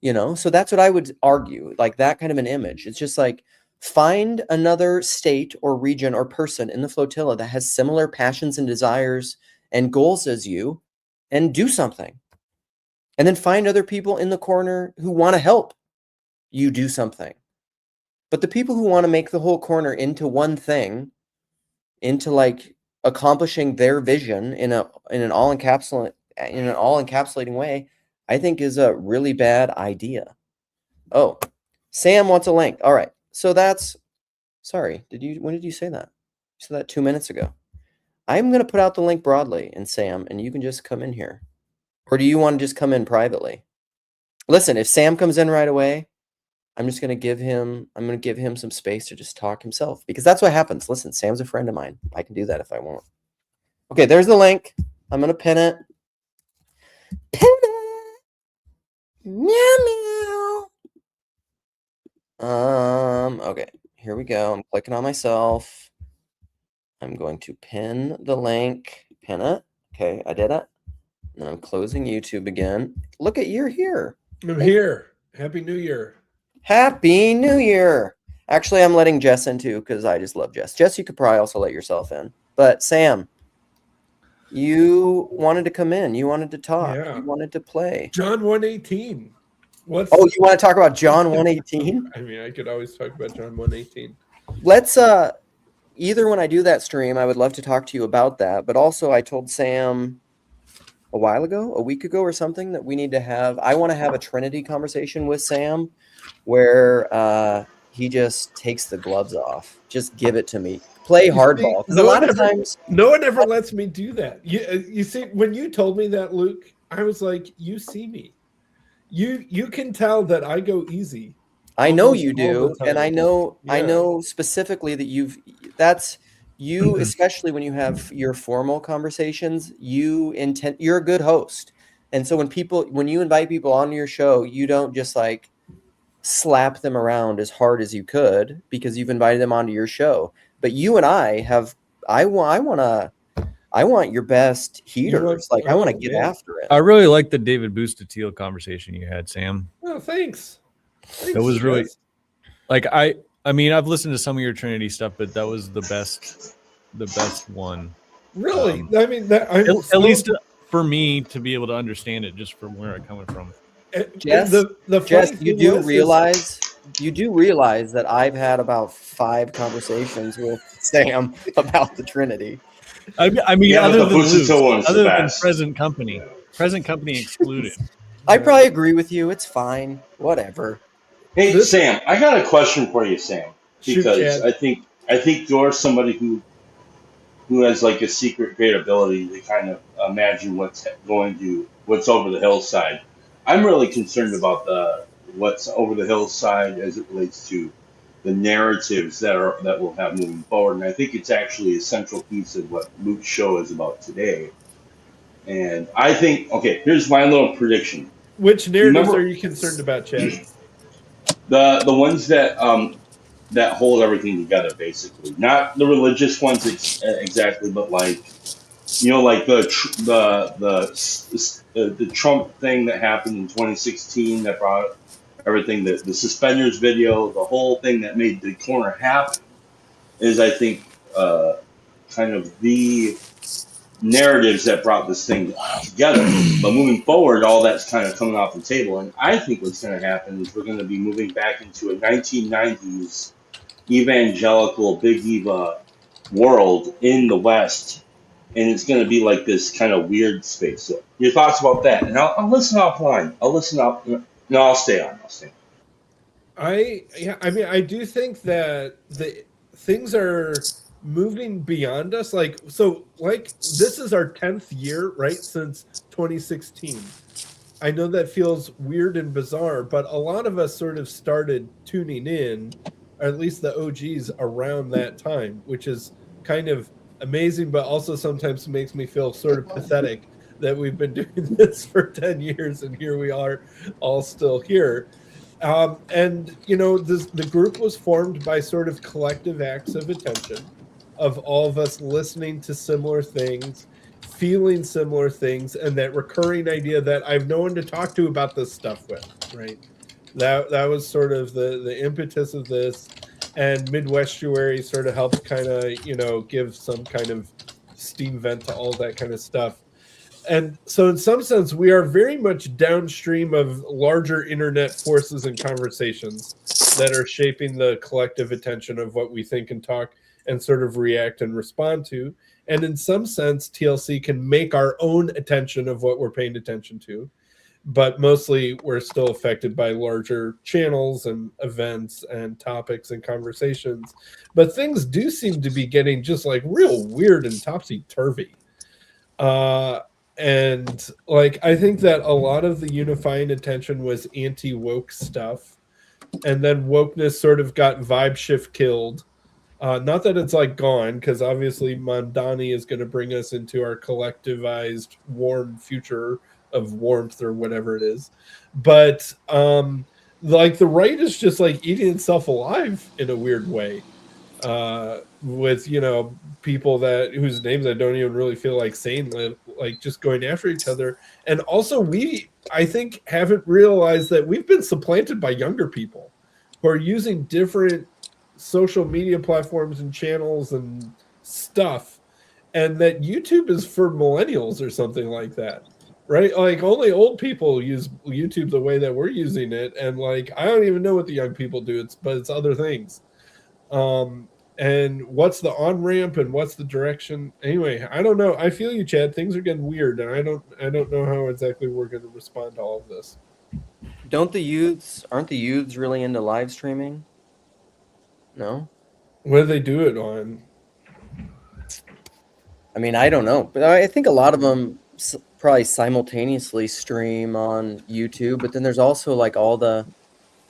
so that's what I would argue, like that kind of an image. It's just like, find another state or region or person in the flotilla that has similar passions and desires and goals as you, and do something. And then find other people in the corner who want to help you do something. But the people who want to make the whole corner into one thing, into like accomplishing their vision in an all encapsulating way, I think is a really bad idea. Oh, Sam wants a link. All right. So that's, sorry, when did you say that? You said that 2 minutes ago. I'm going to put out the link broadly, and Sam, and you can just come in here. Or do you want to just come in privately? Listen, if Sam comes in right away, I'm going to give him some space to just talk himself, because that's what happens. Listen, Sam's a friend of mine. I can do that if I want. Okay, there's the link. I'm going to pin it. Pin it. Meow, meow. Okay, here we go. I'm clicking on myself. I'm going to pin the link. Pin it. Okay, I did it. And I'm closing YouTube again. Look at, you're here. I'm here. Happy New Year. Happy New Year. Actually, I'm letting Jess in too, because I just love Jess. Jess, you could probably also let yourself in. But Sam, you wanted to come in. You wanted to talk. Yeah. You wanted to play. John 1:18. Oh, you want to talk about John 1:18? I mean, I could always talk about John 1:18. Let's either when I do that stream, I would love to talk to you about that. But also, I told Sam a week ago or something, that I want to have a Trinity conversation with Sam where he just takes the gloves off. Just give it to me. Play hardball. Because a lot of times, no one ever lets me do that. You see, when you told me that, Luke, I was like, you see me. You can tell that I go easy. I know you do, and I know specifically that that's you, especially when you have your formal conversations, you're a good host. And so when you invite people onto your show, you don't just like slap them around as hard as you could, because you've invited them onto your show. But you and I want your best heaters. I want to get after it. I really like the David Boostatile conversation you had, Sam. Oh, thanks. That was really, like, I mean, I've listened to some of your Trinity stuff, but that was the best one. Really? I mean, at least for me to be able to understand it just from where I'm coming from. Jess, you do realize that I've had about 5 conversations with Sam about the Trinity. I mean, other than present company excluded. I probably agree with you. It's fine. Whatever. Hey, Sam, I got a question for you, Sam. Because I think you're somebody who has like a secret great ability to kind of imagine what's over the hillside. I'm really concerned about what's over the hillside as it relates to the narratives that we'll have moving forward. And I think it's actually a central piece of what Luke's show is about today. And I think, okay, here's my little prediction. Which narratives are you concerned about, Chad? The ones that hold everything together, basically. Not the religious ones exactly, but like, like the Trump thing that happened in 2016 that brought everything, the suspenders video, the whole thing that made the corner happen is, I think, kind of the narratives that brought this thing together. But moving forward, all that's kind of coming off the table. And I think what's going to happen is we're going to be moving back into a 1990s evangelical Big Eva world in the West. And it's going to be like this kind of weird space. So your thoughts about that? And I'll listen offline. I'll stay on. I mean, I do think that the things are moving beyond us. This is our 10th year, right, since 2016. I know that feels weird and bizarre, but a lot of us sort of started tuning in, or at least the OGs, around that time, which is kind of amazing, but also sometimes makes me feel sort of pathetic that we've been doing this for 10 years and here we are all still here. The group was formed by sort of collective acts of attention of all of us listening to similar things, feeling similar things, and that recurring idea that I've no one to talk to about this stuff with, right? That was sort of the impetus of this, and Midwestuary sort of helped kind of give some kind of steam vent to all that kind of stuff. And so in some sense we are very much downstream of larger internet forces and conversations that are shaping the collective attention of what we think and talk and sort of react and respond to. And in some sense TLC can make our own attention of what we're paying attention to, but mostly we're still affected by larger channels and events and topics and conversations. But things do seem to be getting just like real weird and topsy-turvy. And like I think that a lot of the unifying attention was anti-woke stuff, and then wokeness sort of got vibe shift killed. Not that it's like gone, because obviously Mondani is going to bring us into our collectivized warm future of warmth or whatever it is, but like the right is just like eating itself alive in a weird way, with people whose names I don't even really feel like saying, like just going after each other. And also I think haven't realized that we've been supplanted by younger people who are using different social media platforms and channels and stuff, and that YouTube is for millennials or something like that, right? Like only old people use YouTube the way that we're using it, and like I don't even know what the young people do, but it's other things. And what's the on-ramp and what's the direction? Anyway, I don't know. I feel you, Chad. Things are getting weird, and I don't know how exactly we're going to respond to all of this. Aren't the youths really into live streaming? No? What do they do it on? I mean, I don't know, but I think a lot of them probably simultaneously stream on YouTube, but then there's also like a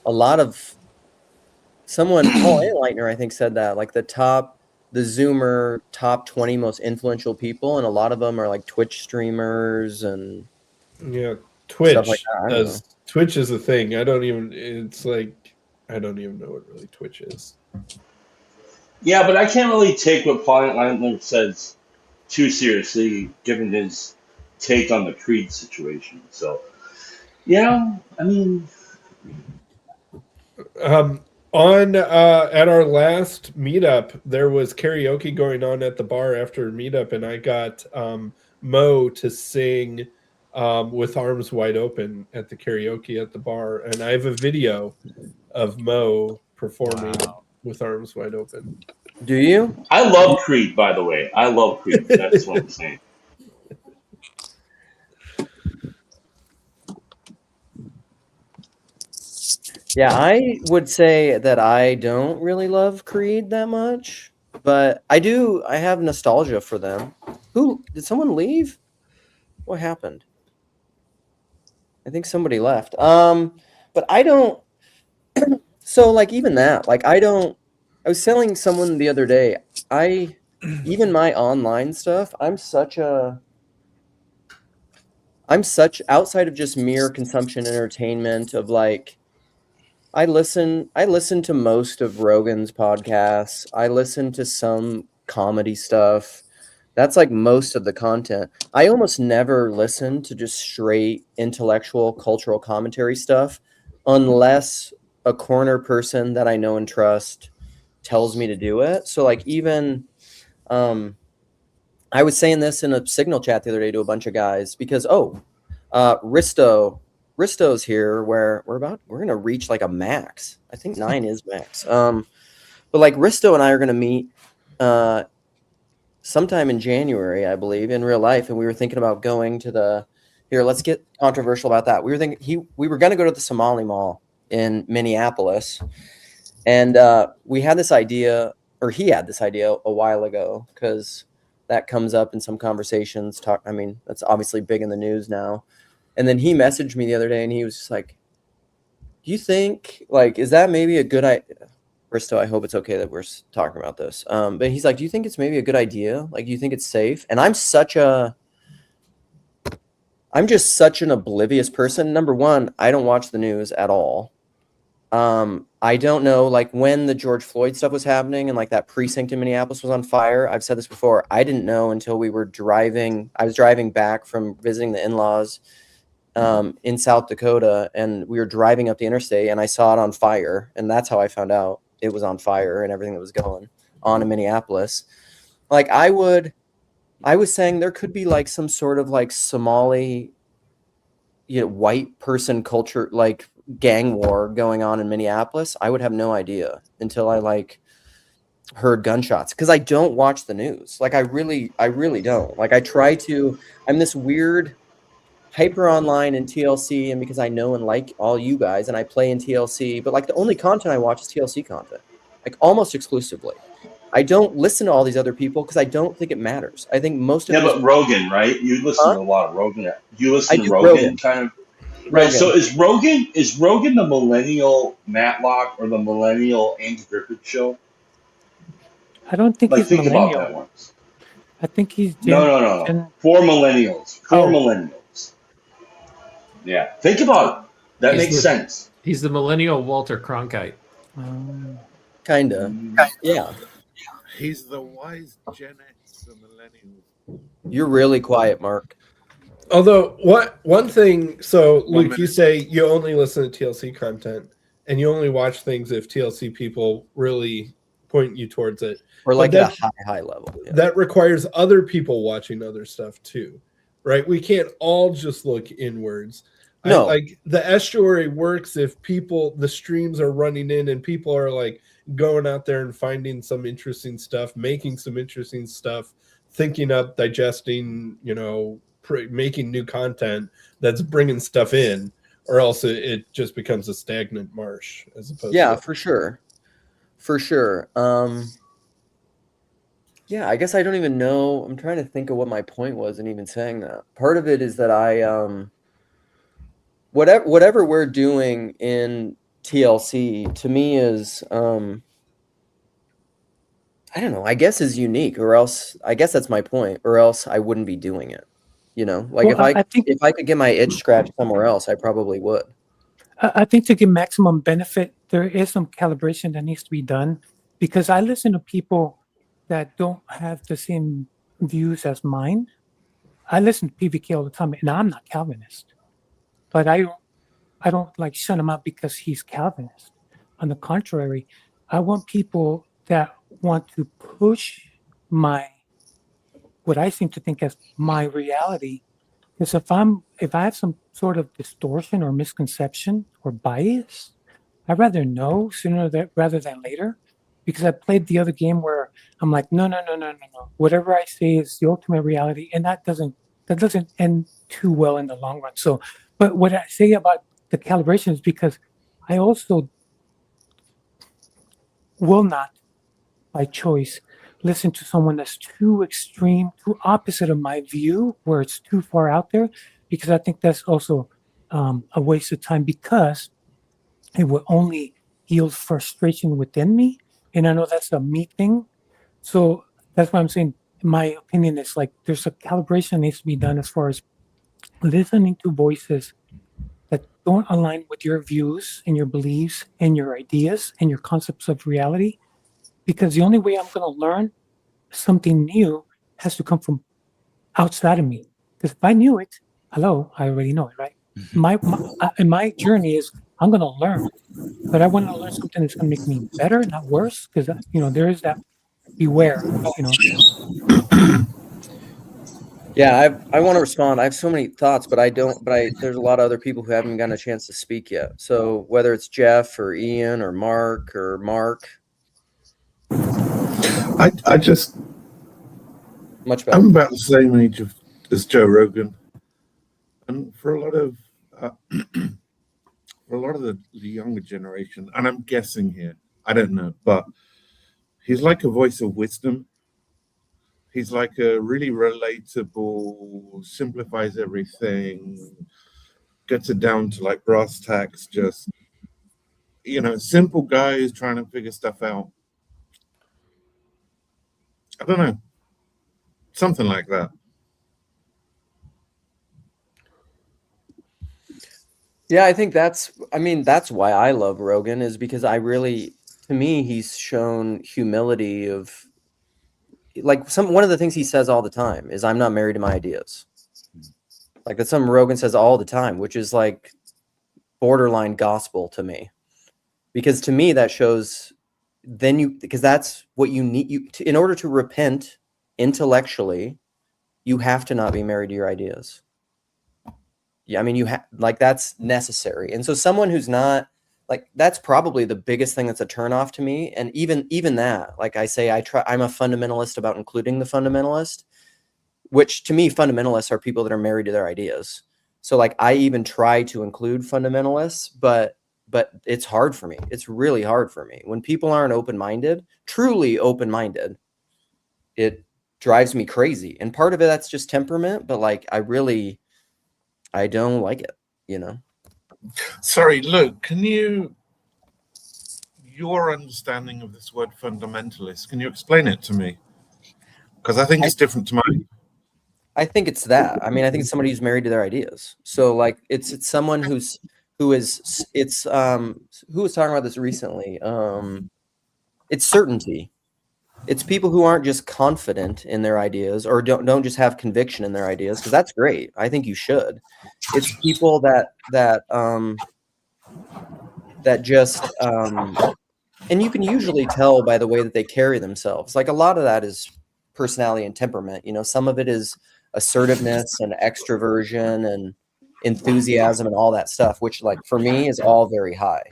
lot of someone, Paul Enlightner, I think, said that like the Zoomer top 20 most influential people, and a lot of them are like Twitch streamers and Twitch stuff like that. Twitch is a thing. I don't even know what really Twitch is. Yeah, but I can't really take what Paul Landler says too seriously, given his take on the Creed situation. So, I mean, at our last meetup, there was karaoke going on at the bar after meetup, and I got Mo to sing With Arms Wide Open at the karaoke at the bar, and I have a video of Mo performing With Arms Wide Open. Do you? I love Creed, by the way. I love Creed. That's what I'm saying. Yeah, I would say that I don't really love Creed that much, but I do. I have nostalgia for them. Did someone leave? What happened? I think somebody left. But I don't. So like even that, like I was telling someone the other day, even my online stuff, I'm such outside of just mere consumption entertainment of like, I listen to most of Rogan's podcasts. I listen to some comedy stuff. That's like most of the content. I almost never listen to just straight intellectual cultural commentary stuff unless a corner person that I know and trust tells me to do it. So like even I was saying this in a Signal chat the other day to a bunch of guys because Risto's here where we're going to reach like a max. I think 9 is max. But like Risto and I are going to meet sometime in January, I believe, in real life, and we were thinking about going to let's get controversial about that. We were thinking we were going to go to the Somali Mall in Minneapolis, and we had this idea, or he had this idea a while ago, because that comes up in some conversations. I mean, that's obviously big in the news now. And then he messaged me the other day, and he was just like, "Do you think, like, is that maybe a good idea?" Bristow, I hope it's okay that we're talking about this. But he's like, "Do you think it's maybe a good idea? Like, do you think it's safe?" And I'm just such an oblivious person. Number one, I don't watch the news at all. I don't know, like when the George Floyd stuff was happening and like that precinct in Minneapolis was on fire. I've said this before. I didn't know until we were driving. I was driving back from visiting the in-laws in South Dakota, and we were driving up the interstate, and I saw it on fire, and that's how I found out it was on fire and everything that was going on in Minneapolis. Like I was saying there could be like some sort of like Somali, white person culture, like gang war going on in Minneapolis. I would have no idea until I like heard gunshots, because I don't watch the news. Like I really don't. Like I'm this weird hyper online in TLC, and because I know and like all you guys and I play in TLC, but like the only content I watch is TLC content, like almost exclusively. I don't listen to all these other people because I don't think it matters. I think most of Yeah, it is, but Rogan, right? You listen huh? to a lot of Rogan. You I listen to do Rogan, kind of, right? Rogan. So is Rogan the millennial Matlock or the millennial Andy Griffith show? I don't think Like, he's think about that millennial. once. I think he's No, Gen. no, no, no. Gen For millennials. For oh, millennials. Yeah. Think about it. That He's makes the- sense. He's the millennial Walter Cronkite. Kinda. Mm. Yeah. He's the wise Gen X, the millennials. You're really quiet, Mark. Although one thing, so 1 Luke, you minute. say you only listen to TLC content and you only watch things if TLC people really point you towards it. We're like But at a high level. Yeah. That requires other people watching other stuff too, right? We can't all just look inwards. No. Like the estuary works if the streams are running in and people are like going out there and finding some interesting stuff, making some interesting stuff, thinking up, digesting, making new content that's bringing stuff in, or else it just becomes a stagnant marsh as opposed Yeah, to. for sure. Yeah, I guess I don't even know. I'm trying to think of what my point was in even saying that. Part of it is that I whatever we're doing in TLC to me is I don't know, I guess is unique, or else I guess that's my point, or else I wouldn't be doing it. Like well, I think if I could get my itch scratched somewhere else, I probably would. I think to get maximum benefit, there is some calibration that needs to be done, because I listen to people that don't have the same views as mine. I listen to PVK all the time, and I'm not Calvinist, but I don't like shut him out because he's Calvinist. On the contrary, I want people that want to push what I seem to think as my reality. Because if I have some sort of distortion or misconception or bias, I'd rather know sooner rather than later. Because I played the other game where I'm like, no. Whatever I say is the ultimate reality, and that doesn't end too well in the long run. So, but what I say about the calibration is because I also will not, by choice, listen to someone that's too extreme, too opposite of my view, where it's too far out there, because I think that's also a waste of time, because it will only yield frustration within me. And I know that's a me thing. So that's why I'm saying, my opinion is like there's a calibration that needs to be done as far as listening to voices that don't align with your views and your beliefs and your ideas and your concepts of reality. Because the only way I'm going to learn something new has to come from outside of me. Because if I knew it, I already know it, right? My journey is I'm going to learn, but I want to learn something that's going to make me better, not worse. Because there is that beware. Yeah, I want to respond. I have so many thoughts, but there's a lot of other people who haven't gotten a chance to speak yet. So whether it's Jeff or Ian or Mark. I just, Much better. I'm about the same age as Joe Rogan, and for a lot of the younger generation, and I'm guessing here, I don't know, but he's like a voice of wisdom. He's like a really relatable, simplifies everything, gets it down to like brass tacks, just simple guy who's trying to figure stuff out. I don't know. Something like that. Yeah, I think that's why I love Rogan, is because to me, he's shown humility of, like, one of the things he says all the time is, I'm not married to my ideas. Like, that's something Rogan says all the time, which is like borderline gospel to me, because to me that shows because that's what you need in order to repent intellectually. You have to not be married to your ideas. Yeah, I mean, that's necessary. And so someone who's not, like, that's probably the biggest thing that's a turnoff to me. And even that, like I say, I'm a fundamentalist about including the fundamentalist, which to me, fundamentalists are people that are married to their ideas. So like, I even try to include fundamentalists, but it's hard for me. It's really hard for me when people aren't open-minded, truly open-minded. It drives me crazy. And part of it, that's just temperament, but like, I don't like it, you know? Sorry, Luke, your understanding of this word fundamentalist, can you explain it to me? Because I think it's different to mine. I think it's that. I mean, I think it's somebody who's married to their ideas. So like, it's someone who was talking about this recently. It's certainty. It's people who aren't just confident in their ideas, or don't just have conviction in their ideas, because that's great. I think you should. It's people that just and you can usually tell by the way that they carry themselves. Like, a lot of that is personality and temperament. You know, some of it is assertiveness and extroversion and enthusiasm and all that stuff, which, like, for me, is all very high.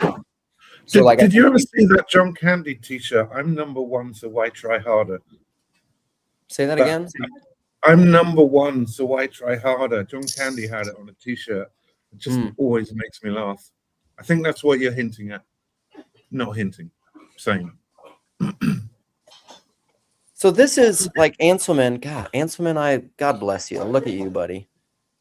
So did you ever see that John Candy t-shirt? I'm number one, so why try harder? Say that again. I'm number one, so why try harder? John Candy had it on a t-shirt. It just always makes me laugh. I think that's what you're hinting at. Not hinting, saying. So this is like Anselman. God bless you. Look at you, buddy.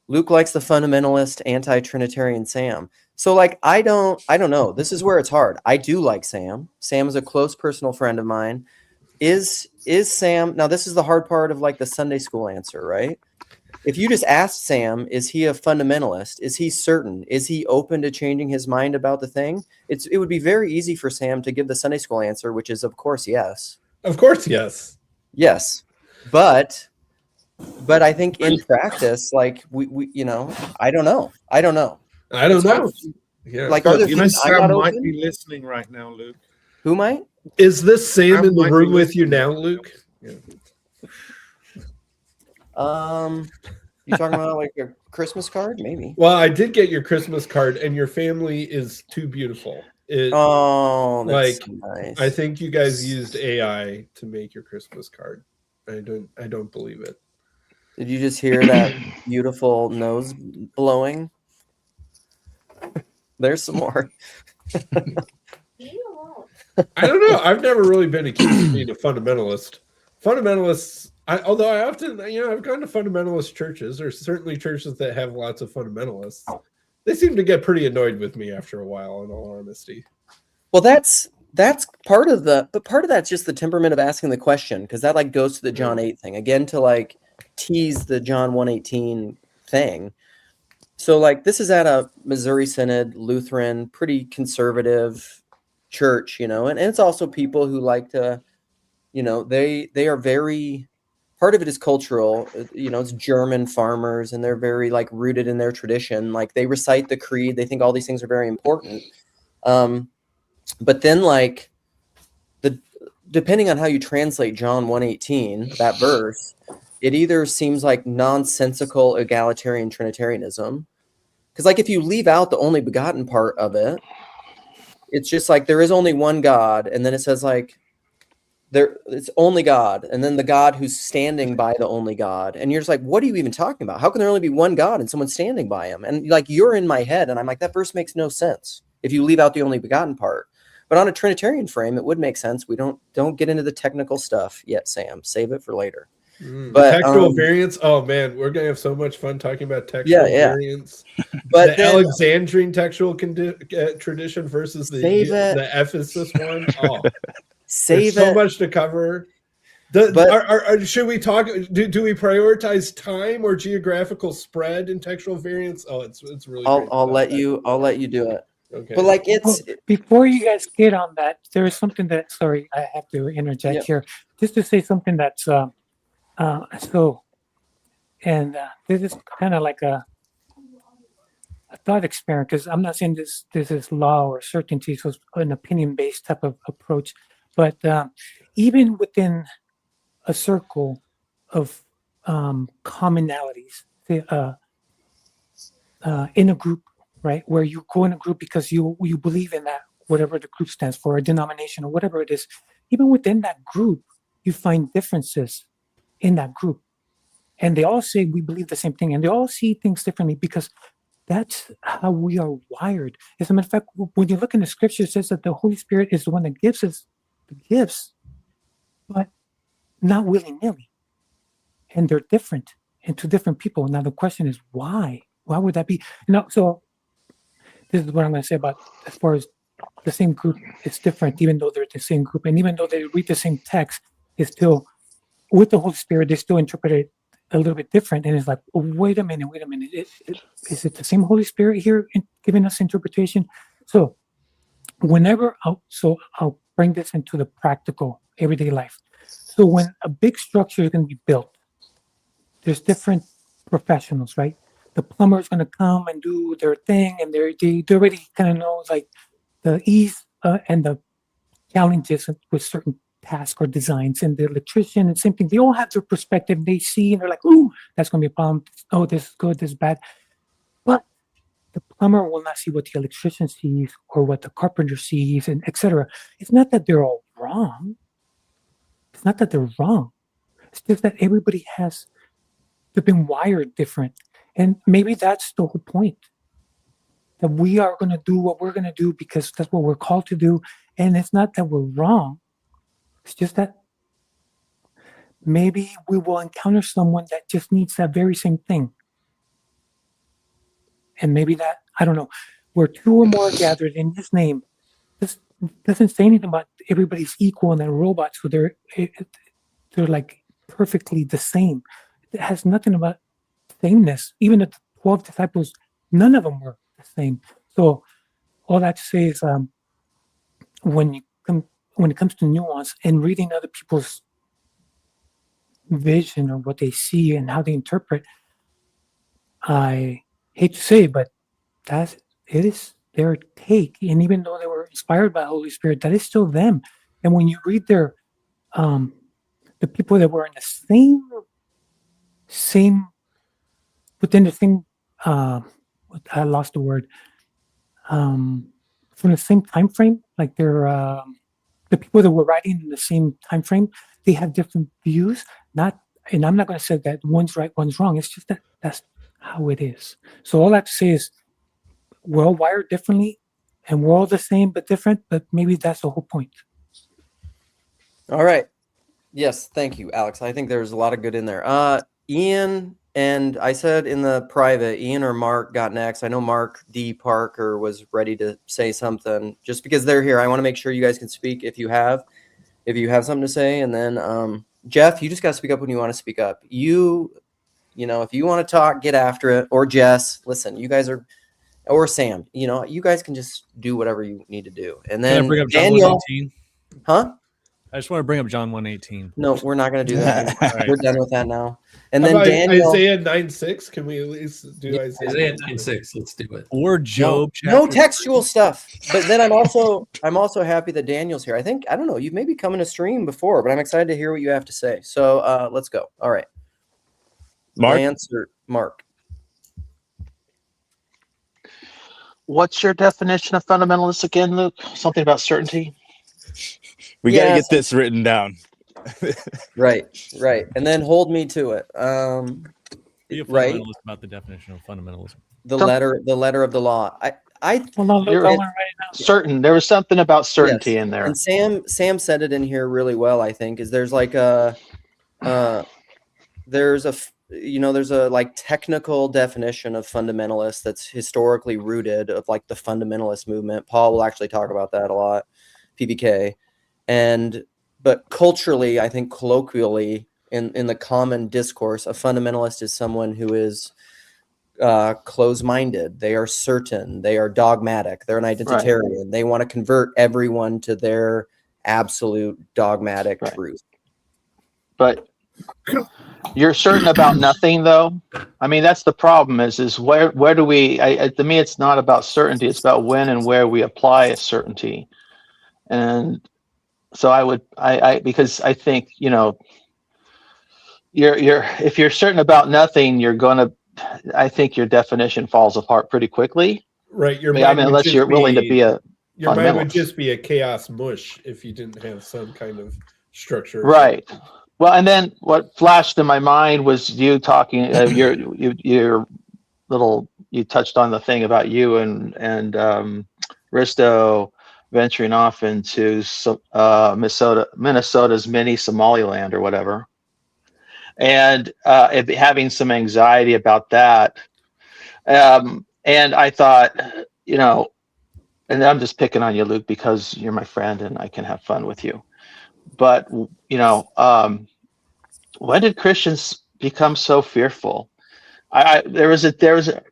Luke likes the fundamentalist, anti-Trinitarian Sam. So like, I don't know. This is where it's hard. I do like Sam. Sam is a close personal friend of mine. Is Sam, now this is the hard part of like the Sunday school answer, right? If you just asked Sam, is he a fundamentalist? Is he certain? Is he open to changing his mind about the thing? It would be very easy for Sam to give the Sunday school answer, which is, of course, yes. Of course, yes. Yes. But I think in practice, like, we you know, I don't know. Yeah. Like, Sam might be listening right now, Luke. Who might? Is this Sam in the room with you now, Luke? Yeah. You talking about like your Christmas card? Maybe. Well, I did get your Christmas card, and your family is too beautiful. That's nice. I think you guys used AI to make your Christmas card. I don't believe it. Did you just hear that beautiful nose blowing? There's some more. I don't know. I've never really been accused of being a fundamentalist. Fundamentalists, although I often, I've gone to fundamentalist churches. There's certainly churches that have lots of fundamentalists. They seem to get pretty annoyed with me after a while, in all honesty. Well, that's part of that's just the temperament of asking the question, because that like goes to the John 8 thing again, to like tease the John 1:18 thing. So like, this is at a Missouri Synod Lutheran, pretty conservative church, and it's also people who like to, they are very, part of it is cultural, it's German farmers, and they're very like rooted in their tradition. Like, they recite the creed. They think all these things are very important. But then like depending on how you translate John 1:18, that verse, it either seems like nonsensical egalitarian Trinitarianism. Because like, if you leave out the only begotten part of it, it's just like, there is only one God. And then it says like, it's only God. And then the God who's standing by the only God. And you're just like, what are you even talking about? How can there only be one God and someone standing by him? And like, you're in my head. And I'm like, that verse makes no sense if you leave out the only begotten part. But on a Trinitarian frame, it would make sense. We don't get into the technical stuff yet, Sam. Save it for later. But textual variants. Oh man, we're gonna have so much fun talking about textual variants. But the Alexandrian textual tradition versus the Ephesus one. Oh, save so much to cover. Should we talk? Do we prioritize time or geographical spread and textual variance? Oh, it's really. I'll let you do it. Okay. But like Well, before you guys get on that, there is something that, sorry, I have to interject here, just to say something that's this is kind of like a thought experiment, because I'm not saying this is law or certainty, so it's an opinion-based type of approach, but even within a circle of commonalities, say, in a group, right, where you go in a group because you believe in that, whatever the group stands for, a denomination or whatever it is, even within that group, you find differences in that group. And they all say we believe the same thing, and they all see things differently because that's how we are wired. As a matter of fact, when you look in the scripture, it says that the Holy Spirit is the one that gives us the gifts, but not willy-nilly. And they're different and to different people. Now, the question is why? Why would that be? So this is what I'm going to say about as far as the same group, it's different, even though they're the same group. And even though they read the same text, it's still, with the Holy Spirit, they still interpret it a little bit different. And it's like, oh, wait a minute. Is it the same Holy Spirit here giving us interpretation? So I'll bring this into the practical everyday life. So when a big structure is going to be built, there's different professionals, right? The plumber is going to come and do their thing, and they already kind of know like the ease and the challenges with certain tasks or designs. And the electrician and same thing. They all have their perspective. They see and they're like, "Ooh, that's going to be a problem. Oh, this is good. This is bad." But the plumber will not see what the electrician sees or what the carpenter sees, and etc. It's not that they're all wrong. It's not that they're wrong. It's just that everybody they've been wired different. And maybe that's the whole point. That we are going to do what we're going to do because that's what we're called to do. And it's not that we're wrong. It's just that maybe we will encounter someone that just needs that very same thing. And maybe that, I don't know, where two or more are gathered in his name. This doesn't say anything about everybody's equal and they're robots, so they're like perfectly the same. It has nothing about sameness. Even the 12 disciples, none of them were the same. So all that to say is when it comes to nuance and reading other people's vision or what they see and how they interpret, I hate to say it, but it is their take. And even though they were inspired by the Holy Spirit, that is still them. And when you read their the people that were in the same within the same I lost the word, from the same time frame, like they're the people that were writing in the same time frame, they have different views. And I'm not going to say that one's right, one's wrong. It's just that that's how it is. So all I have to say is we're all wired differently, and we're all the same but different. But maybe that's the whole point. All right. Yes, thank you, Alex. I think there's a lot of good in there. Ian, and I said in the private, Ian or Mark got next. I know Mark D. Parker was ready to say something. Just because they're here, I want to make sure you guys can speak if you have something to say. And then Jeff, you just got to speak up when you want to speak up. You know, if you want to talk, get after it. Or Jess, listen, you guys are, or Sam, you guys can just do whatever you need to do. And then bring up Daniel, huh? I just want to bring up John 1:18. No, we're not going to do that. Right. We're done with that now. And How then about Daniel, Isaiah 9:6. Can we at least do Isaiah 9:6? Let's do it. Or Job. no textual stuff. But then I'm also happy that Daniel's here. I don't know, you've maybe come in a stream before, but I'm excited to hear what you have to say. So let's go. All right. Mark? Mark. What's your definition of fundamentalists again, Luke? Something about certainty? We got to get this written down. Right. And then hold me to it. Be a right. fundamentalist about the definition of fundamentalism. The letter of the law. Hold on, Luke, I want to write it down. Certain. There was something about certainty in there. And Sam said it in here really well, I think, is there's like there's a like technical definition of fundamentalist that's historically rooted of like the fundamentalist movement. Paul will actually talk about that a lot, PBK. And but culturally, I think colloquially, in the common discourse, a fundamentalist is someone who is close-minded. They are certain. They are dogmatic. They're an identitarian. They want to convert everyone to their absolute dogmatic truth. But you're certain about nothing, though. I mean, that's the problem. Is where do we? To me, it's not about certainty. It's about when and where we apply a certainty. And so because I think, you know, if you're certain about nothing, I think your definition falls apart pretty quickly. Right. I mean, unless you're willing to be a your mind would fundamentalist. just be a chaos mush if you didn't have some kind of structure. Right. Well, and then what flashed in my mind was you talking. You touched on the thing about you and Risto venturing off into Minnesota's mini Somaliland or whatever, and having some anxiety about that. And I thought, you know, and I'm just picking on you, Luke, because you're my friend and I can have fun with you. But, you know, when did Christians become so fearful? There was a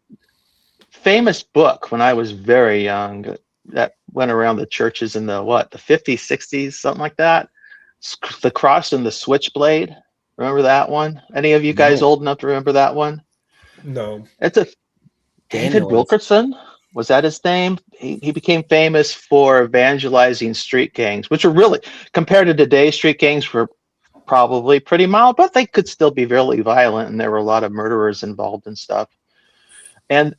famous book when I was very young that went around the churches in the 50s, 60s, something like that. The Cross and the Switchblade. Remember that one? Any of you guys old enough to remember that one? No. It's a David Wilkerson. Was that his name? He became famous for evangelizing street gangs, which are really, compared to today's street gangs, were probably pretty mild, but they could still be really violent, and there were a lot of murderers involved and stuff. And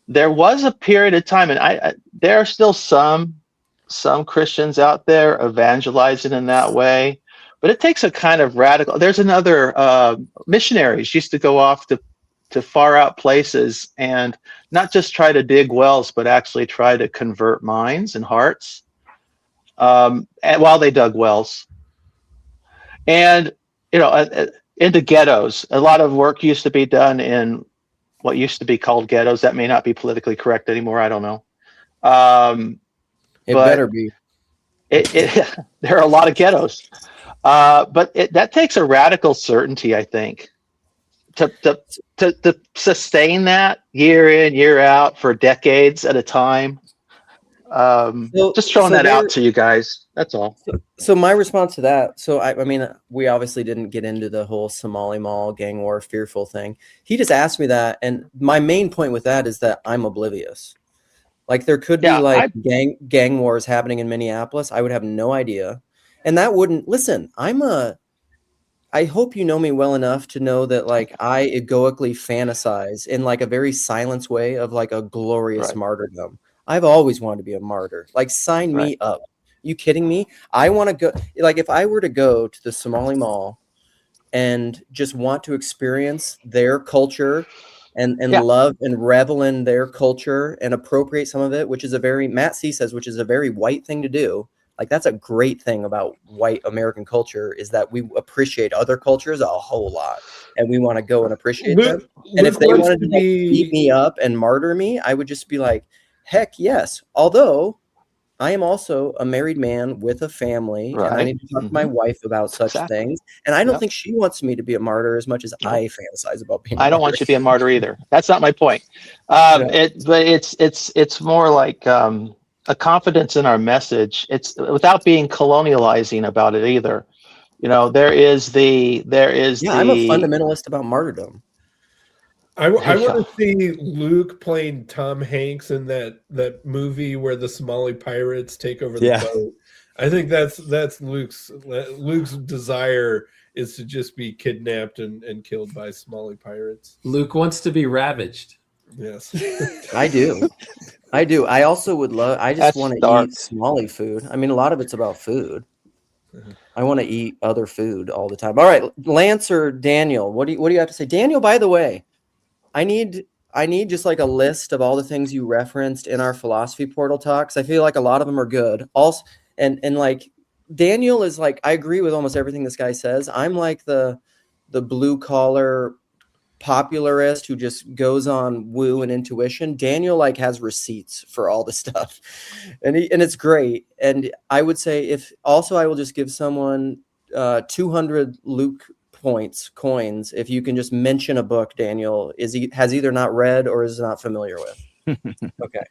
there was a period of time, and there are still some Christians out there evangelizing in that way, but it takes a kind of radical. There's another missionaries used to go off to far out places and not just try to dig wells, but actually try to convert minds and hearts and while they dug wells. And, you know, into ghettos, a lot of work used to be done in what used to be called ghettos. That may not be politically correct anymore. I don't know. It better be. There are a lot of ghettos. But that takes a radical certainty, I think, to sustain that year in, year out for decades at a time. Just throwing that out to you guys. That's all. So my response to that, I mean, we obviously didn't get into the whole Somali Mall gang war fearful thing. He just asked me that, and my main point with that is that I'm oblivious. Like there could be gang wars happening in Minneapolis. I would have no idea. And that wouldn't, listen, I hope you know me well enough to know that like I egoically fantasize in like a very silenced way of like a glorious martyrdom. I've always wanted to be a martyr. Like sign me up. You kidding me? I want to go, like if I were to go to the Somali Mall and just want to experience their culture and love and revel in their culture and appropriate some of it, which is Matt C says, which is a very white thing to do. Like that's a great thing about white American culture is that we appreciate other cultures a whole lot and we want to go and appreciate them. And if they wanted to beat me up and martyr me, I would just be like, heck yes. Although I am also a married man with a family and I need to talk to my wife about such things. And I don't think she wants me to be a martyr as much as I fantasize about being a martyr. I don't want you to be a martyr either. That's not my point. But it's more like a confidence in our message. It's without being colonializing about it either. You know, there is I'm a fundamentalist about martyrdom. I want to see Luke playing Tom Hanks in that movie where the Somali pirates take over the boat. I think that's Luke's desire is to just be kidnapped and killed by Somali pirates. Luke wants to be ravaged. Yes. I do. I also would love, I just want to eat Somali food. I mean, a lot of it's about food. I want to eat other food all the time. All right, Lance or Daniel, what do you have to say? Daniel, by the way, I need just like a list of all the things you referenced in our philosophy portal talks. I feel like a lot of them are good. Also, and like Daniel is like, I agree with almost everything this guy says. I'm like the blue collar popularist who just goes on woo and intuition. Daniel like has receipts for all the stuff, and it's great. And I would say I will just give someone 200 Luke coins if you can just mention a book Daniel has either not read or is not familiar with. Okay.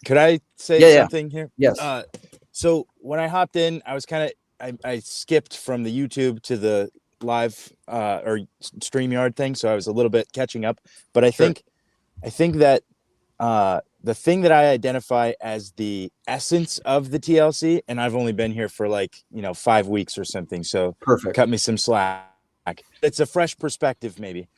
Could I say something here? Yes. So when I hopped in, I was I skipped from the YouTube to the live or StreamYard thing, so I was a little bit catching up. But I think that the thing that I identify as the essence of the TLC, and I've only been here for 5 weeks or something, so perfect. Cut me some slack. It's a fresh perspective, maybe.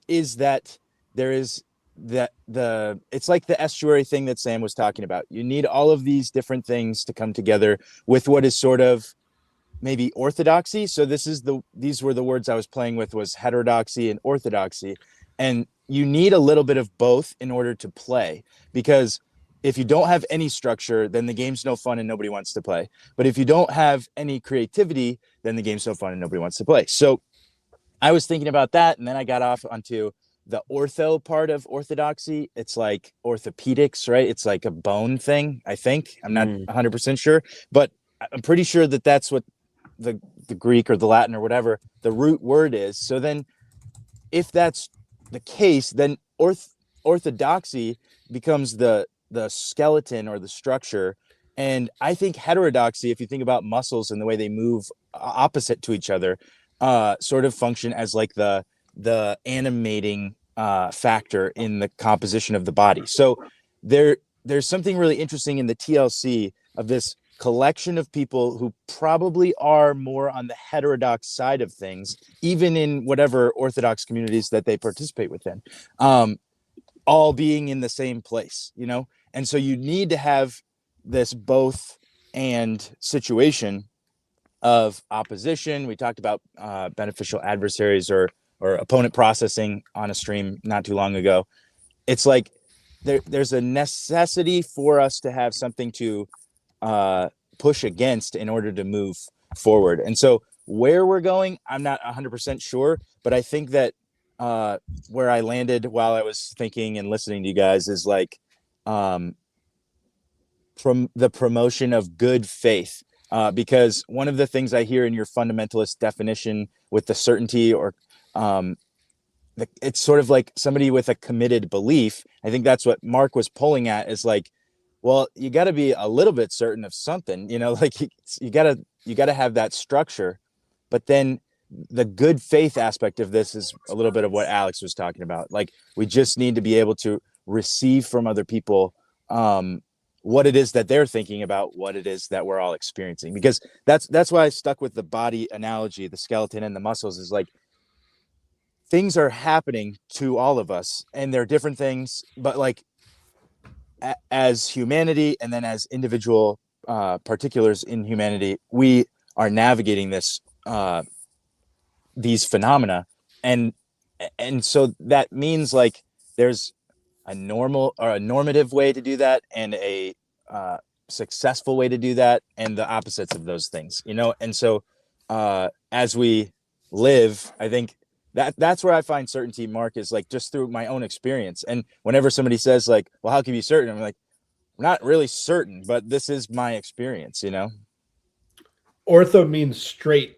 Is that there is it's like the estuary thing that Sam was talking about. You need all of these different things to come together with what is sort of maybe orthodoxy. So these were the words I was playing with, was heterodoxy and orthodoxy. And you need a little bit of both in order to play, because if you don't have any structure, then the game's no fun and nobody wants to play. But if you don't have any creativity, then the game's no fun and nobody wants to play. So I was thinking about that, and then I got off onto the ortho part of orthodoxy. It's like orthopedics, right? It's like a bone thing, I think. I'm not 100% sure, but I'm pretty sure that that's what the Greek or the Latin or whatever the root word is. So then if that's the case, then orthodoxy becomes the skeleton or the structure. And I think heterodoxy, if you think about muscles and the way they move opposite to each other, sort of function as like the animating factor in the composition of the body. So there's something really interesting in the TLC of this collection of people who probably are more on the heterodox side of things, even in whatever Orthodox communities that they participate within, all being in the same place, And so you need to have this both and situation of opposition. We talked about beneficial adversaries or opponent processing on a stream not too long ago. It's like there's a necessity for us to have something to push against in order to move forward. And so where we're going, I'm not 100% sure, but I think that where I landed while I was thinking and listening to you guys is like from the promotion of good faith. Because one of the things I hear in your fundamentalist definition with the certainty or it's sort of like somebody with a committed belief. I think that's what Mark was pulling at, is like, well, you got to be a little bit certain of something, like you got to have that structure. But then the good faith aspect of this is a little bit of what Alex was talking about. Like, we just need to be able to receive from other people what it is that they're thinking about, what it is that we're all experiencing. Because that's why I stuck with the body analogy, the skeleton and the muscles, is like, things are happening to all of us, and they're different things, but like as humanity and then as individual particulars in humanity, we are navigating these phenomena. And so that means like there's a normal or a normative way to do that and a successful way to do that, and the opposites of those things, And so as we live, I think that's where I find certainty, Mark, is like just through my own experience. And whenever somebody says like, well, how can you be certain? I'm like, I'm not really certain, but this is my experience, Ortho means straight.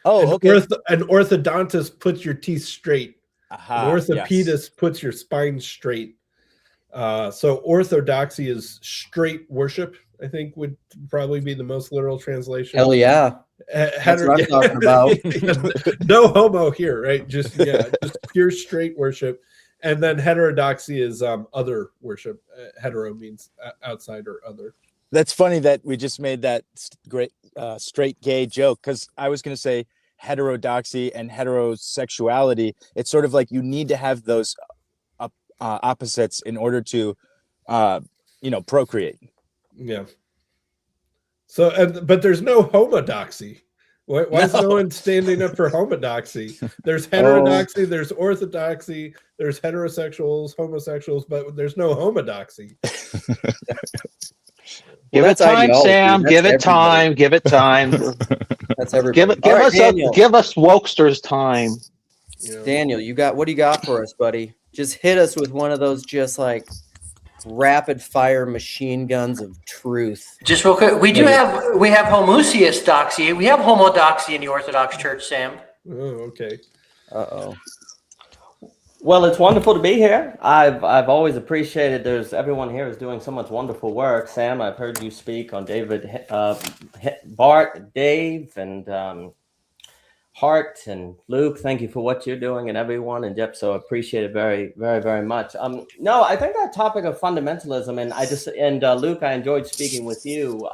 Oh, okay. An orthodontist puts your teeth straight. Aha, An orthopedist puts your spine straight. So orthodoxy is straight worship, I think would probably be the most literal translation. Hell yeah. That's what I'm talking about. No homo here, right? Just pure straight worship. And then heterodoxy is other worship. Hetero means outside or other. That's funny that we just made that great straight gay joke, because I was going to say heterodoxy and heterosexuality. It's sort of like you need to have those opposites in order to, procreate. Yeah. So, but there's no homodoxy. Why is no one standing up for homodoxy? There's heterodoxy, there's orthodoxy, there's heterosexuals, homosexuals, but there's no homodoxy. Give it time, Sam. Give it time. Give it time. That's everybody. Give us wokesters time. Daniel, what do you got for us, buddy? Just hit us with one of those just like rapid fire machine guns of truth. Just real quick, we have homoousios doxy. We have homodoxy in the Orthodox Church, Sam. Oh, okay. Uh-oh. Well, it's wonderful to be here. I've always appreciated everyone here is doing so much wonderful work. Sam, I've heard you speak on David, Bart, Dave, and Hart and Luke. Thank you for what you're doing, and everyone, and Jeff. So appreciate it very, very, very much. No, I think that topic of fundamentalism, and Luke, I enjoyed speaking with you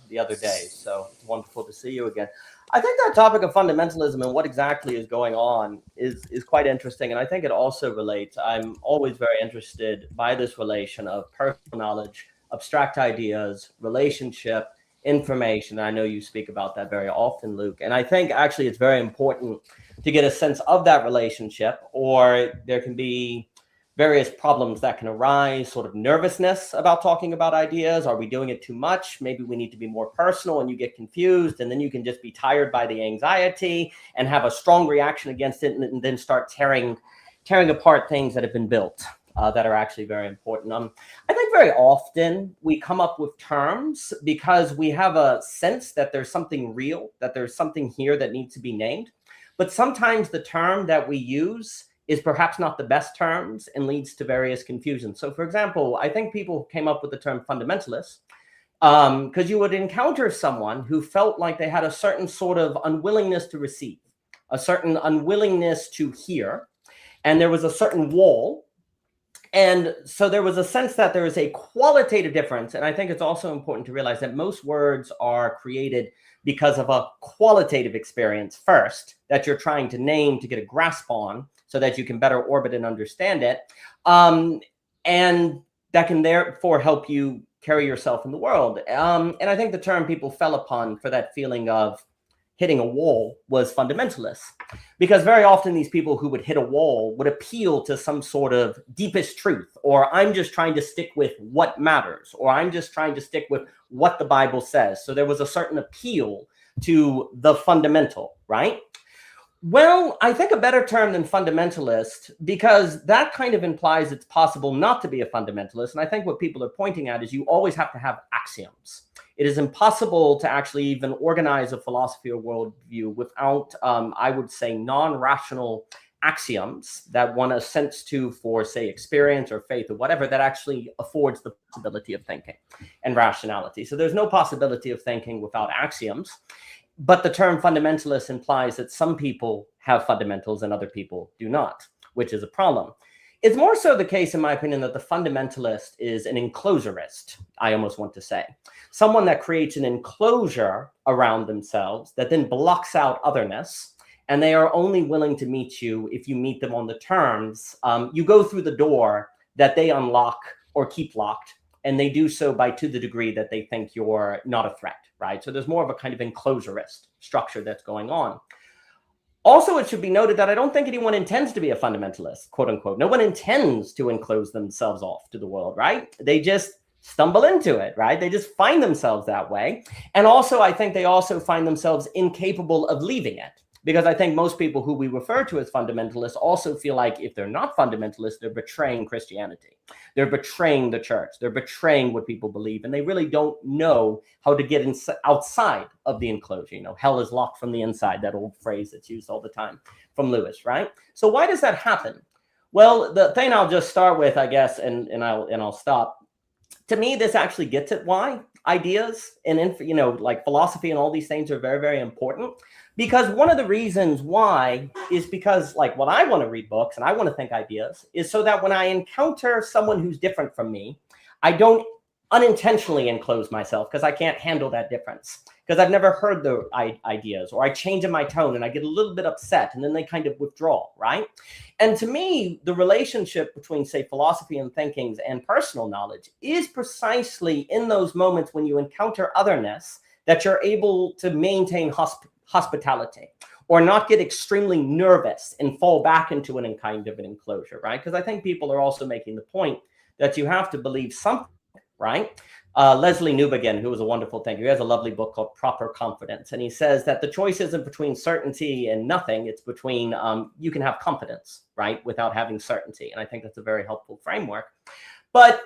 the other day. So it's wonderful to see you again. I think that topic of fundamentalism and what exactly is going on is quite interesting. And I think it also relates. I'm always very interested by this relation of personal knowledge, abstract ideas, relationship, information. I know you speak about that very often, Luke. And I think actually it's very important to get a sense of that relationship, or there can be various problems that can arise, sort of nervousness about talking about ideas. Are we doing it too much? Maybe we need to be more personal, and you get confused, and then you can just be tired by the anxiety and have a strong reaction against it, and then start tearing apart things that have been built that are actually very important. I think very often we come up with terms because we have a sense that there's something real, that there's something here that needs to be named. But sometimes the term that we use is perhaps not the best terms and leads to various confusion. So for example, I think people came up with the term fundamentalist because you would encounter someone who felt like they had a certain sort of unwillingness to receive, a certain unwillingness to hear, and there was a certain wall. And so there was a sense that there is a qualitative difference. And I think it's also important to realize that most words are created because of a qualitative experience first that you're trying to name to get a grasp on, so that you can better orbit and understand it. And that can therefore help you carry yourself in the world. And I think the term people fell upon for that feeling of hitting a wall was fundamentalists, because very often these people who would hit a wall would appeal to some sort of deepest truth, or I'm just trying to stick with what matters, or I'm just trying to stick with what the Bible says. So there was a certain appeal to the fundamental, right? Well, I think a better term than fundamentalist, because that kind of implies it's possible not to be a fundamentalist. And I think what people are pointing at is you always have to have axioms. It is impossible to actually even organize a philosophy or worldview without, I would say, non-rational axioms that one assents to for, say, experience or faith or whatever, that actually affords the possibility of thinking and rationality. So there's no possibility of thinking without axioms. But the term fundamentalist implies that some people have fundamentals and other people do not, which is a problem. It's more so the case, in my opinion, that the fundamentalist is an enclosurist, I almost want to say. Someone that creates an enclosure around themselves that then blocks out otherness, and they are only willing to meet you if you meet them on the terms. You go through the door that they unlock or keep locked, and they do so to the degree that they think you're not a threat, right? So there's more of a kind of enclosurist structure that's going on. Also, it should be noted that I don't think anyone intends to be a fundamentalist, quote unquote. No one intends to enclose themselves off to the world, right? They just stumble into it, right? They just find themselves that way. And also, I think they also find themselves incapable of leaving it. Because I think most people who we refer to as fundamentalists also feel like if they're not fundamentalists, they're betraying Christianity. They're betraying the church. They're betraying what people believe. And they really don't know how to get outside of the enclosure. You know, hell is locked from the inside, that old phrase that's used all the time from Lewis, right? So why does that happen? Well, the thing I'll just start with, I guess, and I'll stop. To me, this actually gets at why ideas and, you know, like philosophy and all these things are very, very important. Because one of the reasons why is because, like, when I want to read books and I want to think ideas is so that when I encounter someone who's different from me, I don't unintentionally enclose myself because I can't handle that difference. Because I've never heard the ideas, or I change in my tone and I get a little bit upset and then they kind of withdraw, right? And to me, the relationship between, say, philosophy and thinkings and personal knowledge is precisely in those moments when you encounter otherness that you're able to maintain hospitality, or not get extremely nervous and fall back into a kind of an enclosure, right? Because I think people are also making the point that you have to believe something, right? Leslie Newbegin, who was a wonderful thinker. He has a lovely book called Proper Confidence. And he says that the choice isn't between certainty and nothing. It's between, you can have confidence, right, without having certainty. And I think that's a very helpful framework. But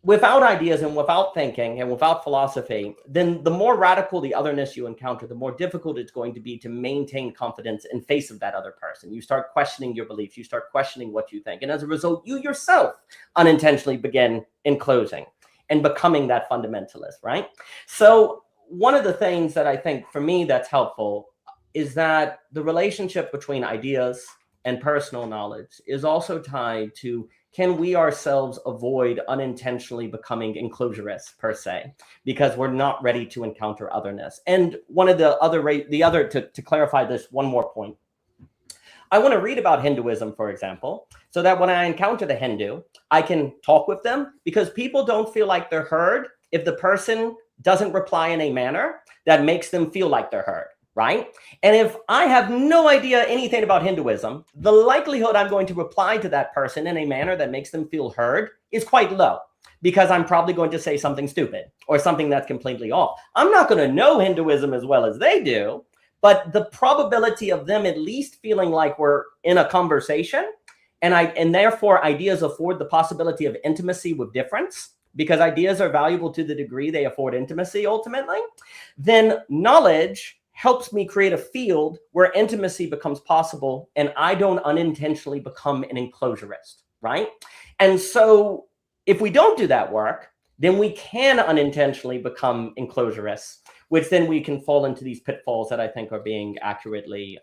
without ideas and without thinking and without philosophy, then the more radical the otherness you encounter, the more difficult it's going to be to maintain confidence in face of that other person. You start questioning your beliefs. You start questioning what you think. And as a result, you yourself unintentionally begin enclosing and becoming that fundamentalist, right? So one of the things that I think for me that's helpful is that the relationship between ideas and personal knowledge is also tied to, can we ourselves avoid unintentionally becoming enclosurists per se, because we're not ready to encounter otherness. And one of to clarify this, one more point. I want to read about Hinduism, for example, so that when I encounter the Hindu, I can talk with them, because people don't feel like they're heard if the person doesn't reply in a manner that makes them feel like they're heard, right? And if I have no idea anything about Hinduism, the likelihood I'm going to reply to that person in a manner that makes them feel heard is quite low, because I'm probably going to say something stupid or something that's completely off. I'm not going to know Hinduism as well as they do, but the probability of them at least feeling like we're in a conversation, and therefore ideas afford the possibility of intimacy with difference, because ideas are valuable to the degree they afford intimacy ultimately, then knowledge helps me create a field where intimacy becomes possible and I don't unintentionally become an enclosurist, right? And so if we don't do that work, then we can unintentionally become enclosurists, which then we can fall into these pitfalls that I think are being accurately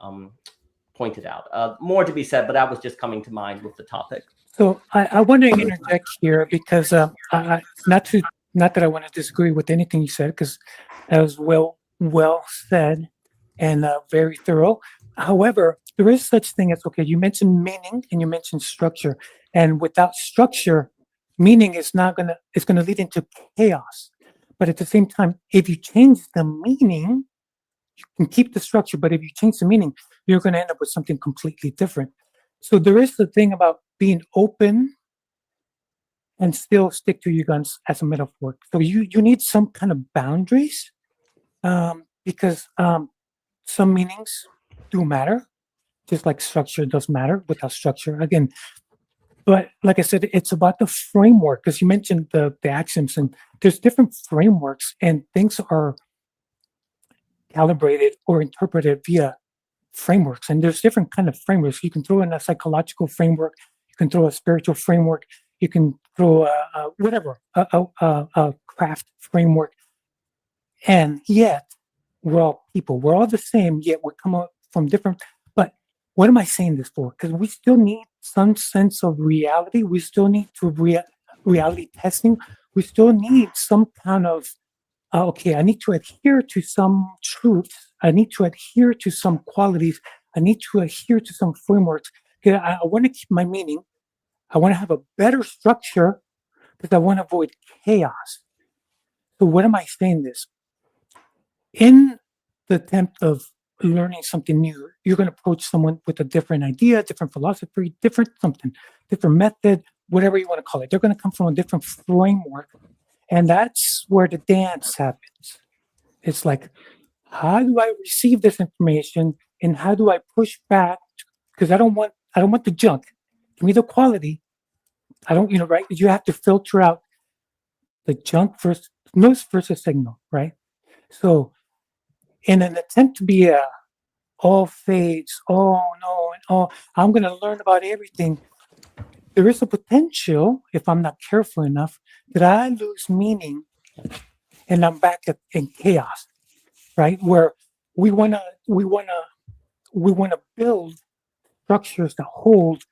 pointed out. More to be said, but that was just coming to mind with the topic. So I want to interject here, because not that I want to disagree with anything you said, because that was well said and very thorough. However, there is such thing as, okay, you mentioned meaning and you mentioned structure, and without structure, meaning is it's gonna lead into chaos. But at the same time, if you change the meaning, you can keep the structure, but if you change the meaning, you're going to end up with something completely different. So there is the thing about being open and still stick to your guns as a metaphor. So you need some kind of boundaries, because some meanings do matter, just like structure does matter. Without structure, again. But like I said, it's about the framework, because you mentioned the axioms, and there's different frameworks, and things are calibrated or interpreted via frameworks. And there's different kind of frameworks. You can throw in a psychological framework, you can throw a spiritual framework, you can throw a craft framework. And yet, we're all people. We're all the same, yet we come up from different. But what am I saying this for? Because we still need some sense of reality. We still need to reality testing. We still need some kind of, okay, I need to adhere to some truths. I need to adhere to some qualities. I need to adhere to some frameworks. I want to keep my meaning. I want to have a better structure, because I want to avoid chaos. So what am I saying this? In the attempt of learning something new, you're going to approach someone with a different idea, different philosophy, different method, whatever you want to call it. They're going to come from a different framework. And that's where the dance happens. It's like, how do I receive this information, and how do I push back? Because I don't want the junk. Give me the quality. I don't, right? You have to filter out the junk versus noise versus signal, right? So in an attempt to be all fades, oh no, and oh, I'm going to learn about everything, there is a potential, if I'm not careful enough, that I lose meaning and I'm back in chaos, right? Where we wanna build structures that hold.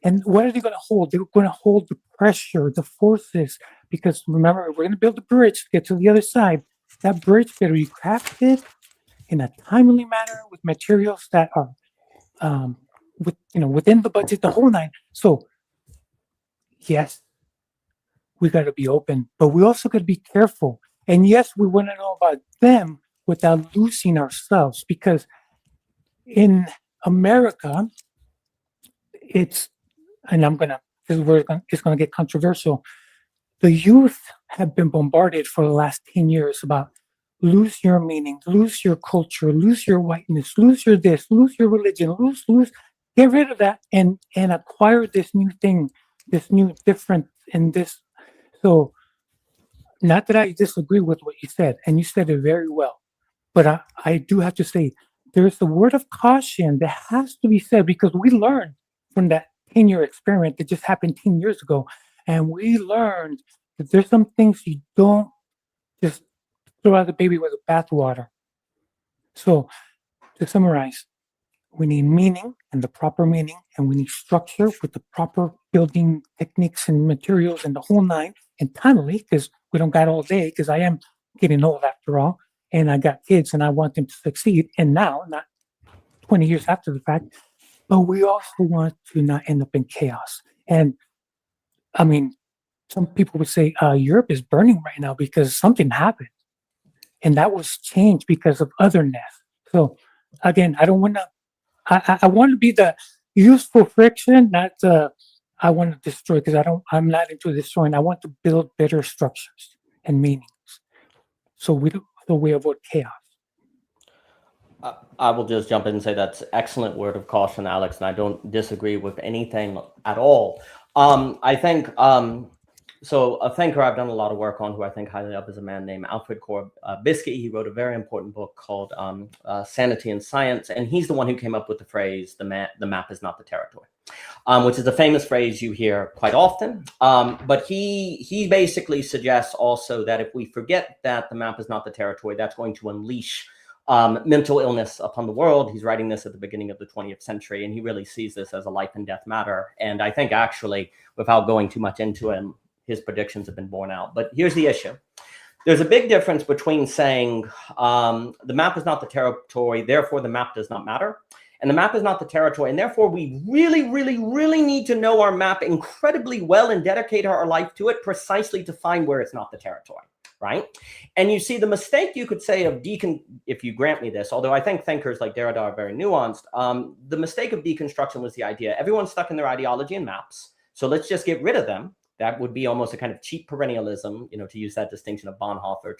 And what are they going to hold? They're going to hold the pressure, the forces, because remember, we're going to build a bridge to get to the other side. That bridge better be crafted in a timely manner with materials that are, within the budget, the whole nine. So, yes, we got to be open, but we also got to be careful. And yes, we want to know about them without losing ourselves, because in America, it's going to get controversial. the youth have been bombarded for the last 10 years about lose your meaning, lose your culture, lose your whiteness, lose your this, lose your religion, lose, get rid of that and acquire this new thing, this new different and this. So not that I disagree with what you said, and you said it very well, but I do have to say there's a word of caution that has to be said because we learned from that 10-year experiment that just happened 10 years ago. And we learned that there's some things you don't just throw out the baby with the bathwater. So to summarize, we need meaning and the proper meaning, and we need structure with the proper building techniques and materials and the whole nine, and timely, because we don't got all day, because I am getting old after all, and I got kids and I want them to succeed, and now, not 20 years after the fact, but we also want to not end up in chaos. And I mean, some people would say Europe is burning right now because something happened, and that was changed because of otherness. So again, I don't want to. I want to be the useful friction, not I want to destroy, because I'm not into destroying. I want to build better structures and meanings, so we avoid chaos. I will just jump in and say that's excellent word of caution, Alex, and I don't disagree with anything at all. I think so. A thinker I've done a lot of work on, who I think highly of, is a man named Alfred Korbisky. He wrote a very important book called Sanity in Science, and he's the one who came up with the phrase "the map is not the territory," which is a famous phrase you hear quite often. But he basically suggests also that if we forget that the map is not the territory, that's going to unleash mental illness upon the world. He's writing this at the beginning of the 20th century, and he really sees this as a life and death matter. And I think actually, without going too much into him, his predictions have been borne out. But here's the issue. There's a big difference between saying the map is not the territory, therefore the map does not matter, and the map is not the territory, and therefore we really, really, really need to know our map incredibly well and dedicate our life to it precisely to find where it's not the territory. Right? And you see the mistake, you could say, of if you grant me this, although I think thinkers like Derrida are very nuanced, the mistake of deconstruction was the idea everyone's stuck in their ideology and maps, so let's just get rid of them. That would be almost a kind of cheap perennialism, to use that distinction of Bonhoeffer,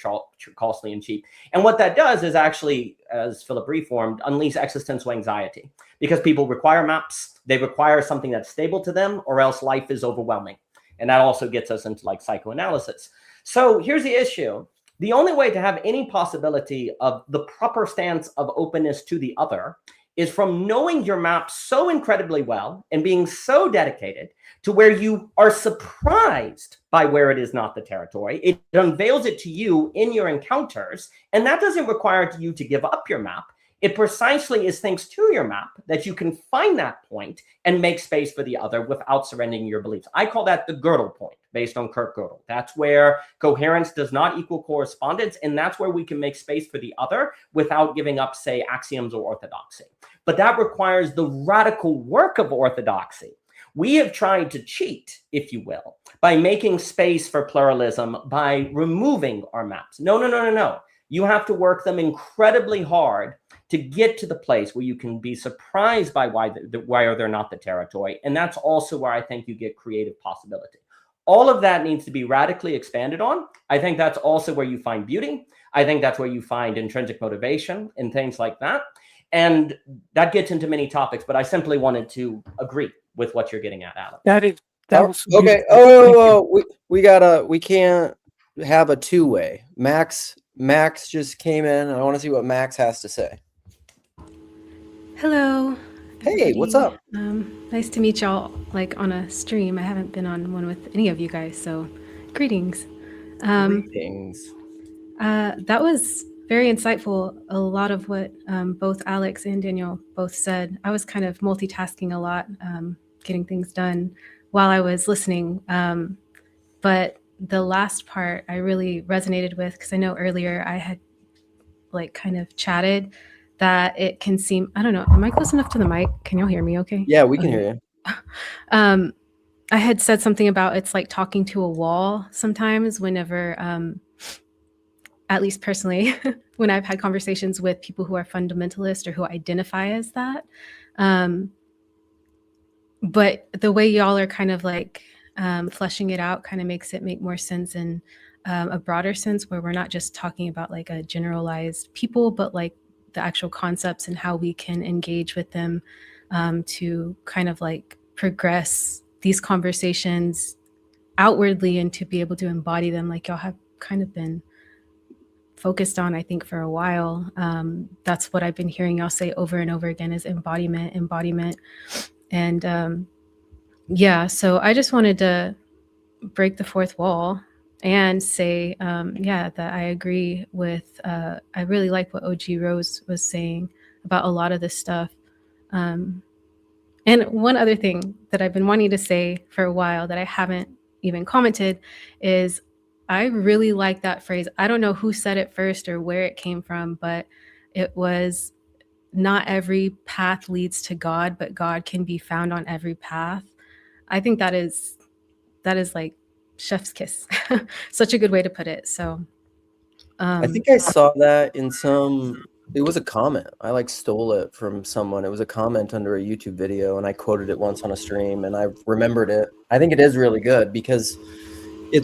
costly and cheap. And what that does is actually, as Philip reformed, unleash existential anxiety, because people require maps, they require something that's stable to them, or else life is overwhelming. And that also gets us into like psychoanalysis. So here's the issue. The only way to have any possibility of the proper stance of openness to the other is from knowing your map so incredibly well and being so dedicated to where you are surprised by where it is not the territory. It unveils it to you in your encounters, and that doesn't require you to give up your map. It precisely is thanks to your map that you can find that point and make space for the other without surrendering your beliefs. I call that the Gödel point, based on Kurt Gödel. That's where coherence does not equal correspondence, and that's where we can make space for the other without giving up, say, axioms or orthodoxy. But that requires the radical work of orthodoxy. We have tried to cheat, if you will, by making space for pluralism, by removing our maps. No. You have to work them incredibly hard to get to the place where you can be surprised by why they're not the territory. And that's also where I think you get creative possibility. All of that needs to be radically expanded on. I think that's also where you find beauty. I think that's where you find intrinsic motivation and things like that. And that gets into many topics, but I simply wanted to agree with what you're getting at, Alex. That was okay. We can't have a two-way. Max just came in. I want to see what Max has to say. Hello. Hey, what's up? Nice to meet y'all, like on a stream. I haven't been on one with any of you guys, so greetings. Greetings. That was very insightful. A lot of what both Alex and Daniel both said. I was kind of multitasking a lot, getting things done while I was listening. But the last part I really resonated with, because I know earlier I had like kind of chatted that it can seem, I don't know, am I close enough to the mic? Can y'all hear me okay? Yeah, we can hear you. I had said something about it's like talking to a wall sometimes whenever, at least personally, when I've had conversations with people who are fundamentalist or who identify as that. But the way y'all are kind of like fleshing it out kind of makes it make more sense in a broader sense, where we're not just talking about like a generalized people, but like the actual concepts and how we can engage with them to kind of like progress these conversations outwardly and to be able to embody them, like y'all have kind of been focused on, I think, for a while. That's what I've been hearing y'all say over and over again, is embodiment. And yeah, so I just wanted to break the fourth wall and say, yeah, that I agree with, I really like what OG Rose was saying about a lot of this stuff. And one other thing that I've been wanting to say for a while that I haven't even commented is I really like that phrase. I don't know who said it first or where it came from, but it was, not every path leads to God, but God can be found on every path. I think that is like chef's kiss. Such a good way to put it. So I think I saw that in it was a comment. I like stole it from someone. It was a comment under a YouTube video, and I quoted it once on a stream, and I remembered it. I think it is really good because you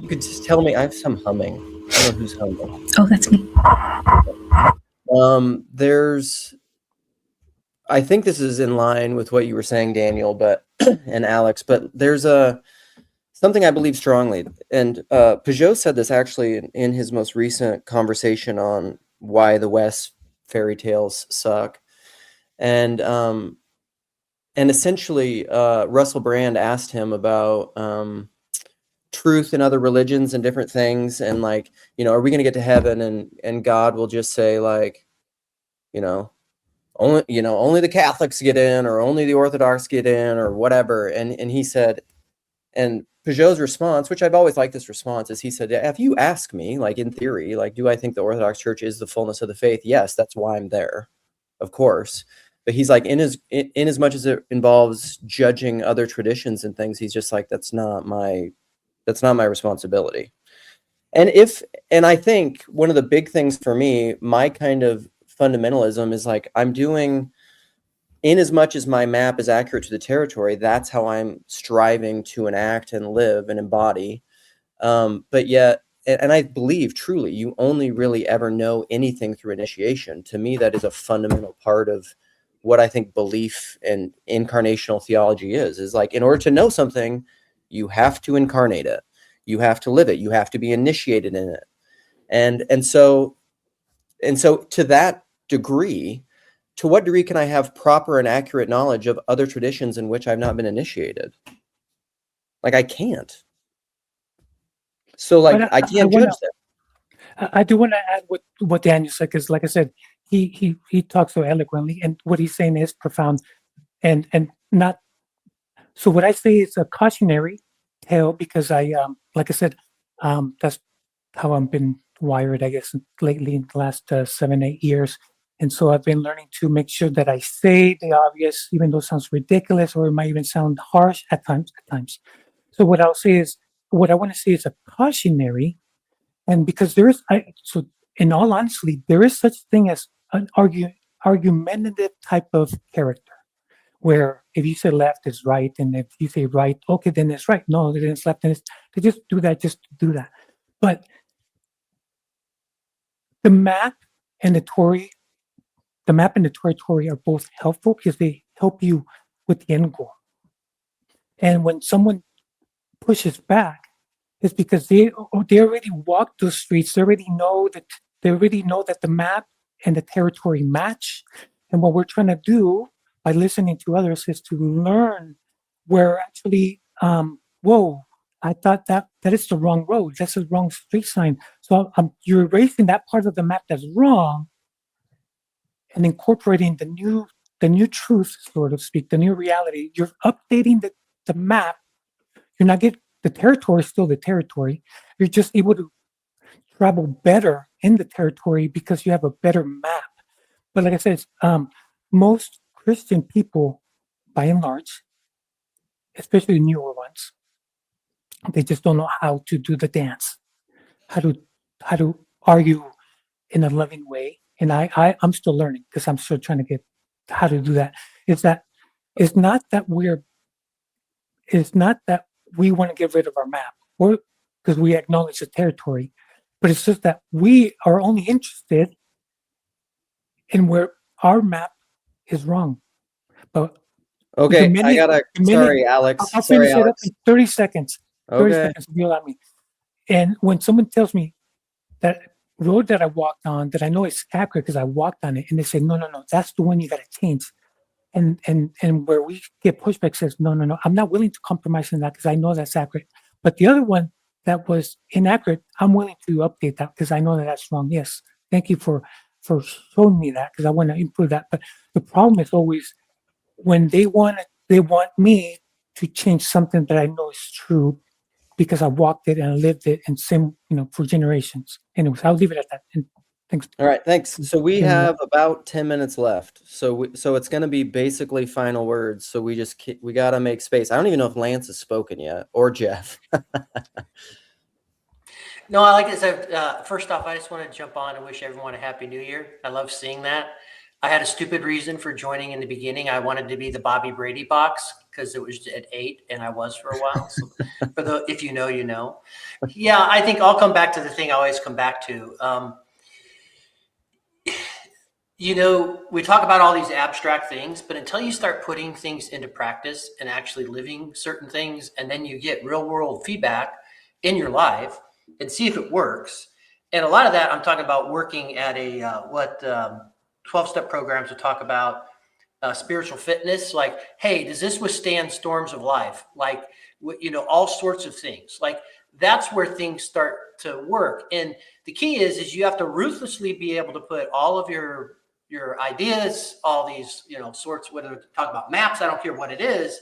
could just tell me. I have some humming. I don't know who's humming. Oh, that's me. I think this is in line with what you were saying, Daniel, and Alex, but there's something I believe strongly. And Peugeot said this actually in his most recent conversation on why the West fairy tales suck. And essentially, Russell Brand asked him about truth in other religions and different things. And like, are we going to get to heaven and God will just say like, only the Catholics get in, or only the Orthodox get in, or whatever. And he said, and Peugeot's response, which I've always liked this response, is he said, if you ask me, like in theory, like, do I think the Orthodox Church is the fullness of the faith? Yes, that's why I'm there, of course. But he's like, in as much as it involves judging other traditions and things, he's just like, that's not my responsibility. And I think one of the big things for me, my kind of fundamentalism is like, I'm doing, in as much as my map is accurate to the territory, that's how I'm striving to enact and live and embody. But yet, and I believe truly, you only really ever know anything through initiation. To me, that is a fundamental part of what I think belief and incarnational theology is like, in order to know something, you have to incarnate it. You have to live it. You have to be initiated in it. And so to that degree, to what degree can I have proper and accurate knowledge of other traditions in which I've not been initiated? Like, I can't. So like, I can't judge that. I do want to add what Daniel said, because like I said, he talks so eloquently, and what he's saying is profound, and not. So what I say is a cautionary tale, because I like I said, that's how I've been wired, I guess, lately in the last 7-8 years. And so I've been learning to make sure that I say the obvious, even though it sounds ridiculous, or it might even sound harsh at times. So what I want to say is a cautionary, and because so in all honesty, there is such thing as an argumentative type of character, where if you say left is right, and if you say right, okay, then it's right. No, then it's left, and they just do that just to do that. But the map and the territory are both helpful because they help you with the end goal. And when someone pushes back, it's because they already walked those streets. They already know that the map and the territory match. And what we're trying to do by listening to others is to learn where actually, whoa, I thought that is the wrong road. That's the wrong street sign. So you're erasing that part of the map that's wrong, and incorporating the new truth, so to speak, the new reality. You're updating the map. You're not getting the territory is still the territory. You're just able to travel better in the territory because you have a better map. But like I said, most Christian people, by and large, especially the newer ones, they just don't know how to do the dance, how to argue in a loving way. And I'm still learning, because I'm still trying to get how to do that. It's not that is not that we want to get rid of our map, or because we acknowledge the territory, but it's just that we are only interested in where our map is wrong. But Okay, I gotta. Sorry, Alex. I'll Sorry, finish it up Alex. in 30 seconds. 30 Okay. seconds, if you allow me. And when someone tells me that road that I walked on, that I know is accurate because I walked on it, and they say, no, that's the one you got to change. And where we get pushback says, no, I'm not willing to compromise on that because I know that's accurate. But the other one that was inaccurate, I'm willing to update that because I know that that's wrong. Yes, thank you for showing me that because I want to improve that. But the problem is always when they want me to change something that I know is true because I walked it and lived it and for generations. Anyways, I'll leave it at that. And thanks. All right, thanks. So we have about 10 minutes left. So it's going to be basically final words. So we got to make space. I don't even know if Lance has spoken yet or Jeff. No, I like this. First off, I just want to jump on and wish everyone a happy new year. I love seeing that. I had a stupid reason for joining in the beginning. I wanted to be the Bobby Brady box because it was at 8 and I was for a while. So if you know, you know. Yeah, I think I'll come back to the thing I always come back to. We talk about all these abstract things, but until you start putting things into practice and actually living certain things, and then you get real world feedback in your life and see if it works. And a lot of that, I'm talking about working at a 12-step programs will talk about spiritual fitness. Like, hey, does this withstand storms of life? Like, all sorts of things. Like, that's where things start to work. And the key is you have to ruthlessly be able to put all of your ideas, all these, sorts, whether to talk about maps, I don't care what it is.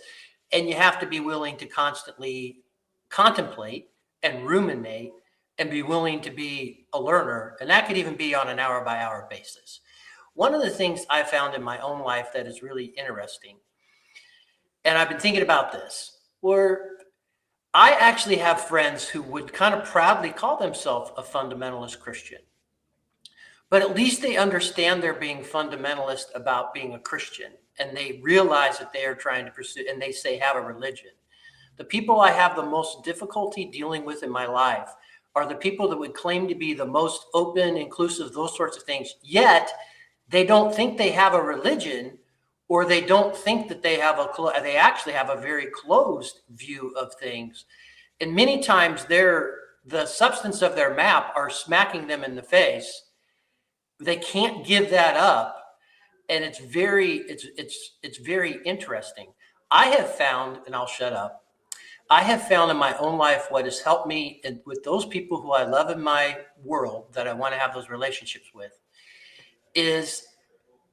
And you have to be willing to constantly contemplate and ruminate and be willing to be a learner. And that could even be on an hour by hour basis. One of the things I found in my own life that is really interesting, and I've been thinking about this, where I actually have friends who would kind of proudly call themselves a fundamentalist Christian. But at least they understand they're being fundamentalist about being a Christian, and they realize that they are trying to pursue, and they say have a religion. The people I have the most difficulty dealing with in my life are the people that would claim to be the most open, inclusive, those sorts of things, yet they don't think they have a religion, or they don't think that they they actually have a very closed view of things. And many times the substance of their map are smacking them in the face. They can't give that up. And it's very interesting. I have found, and I'll shut up, I have found in my own life what has helped me with those people who I love in my world that I want to have those relationships with is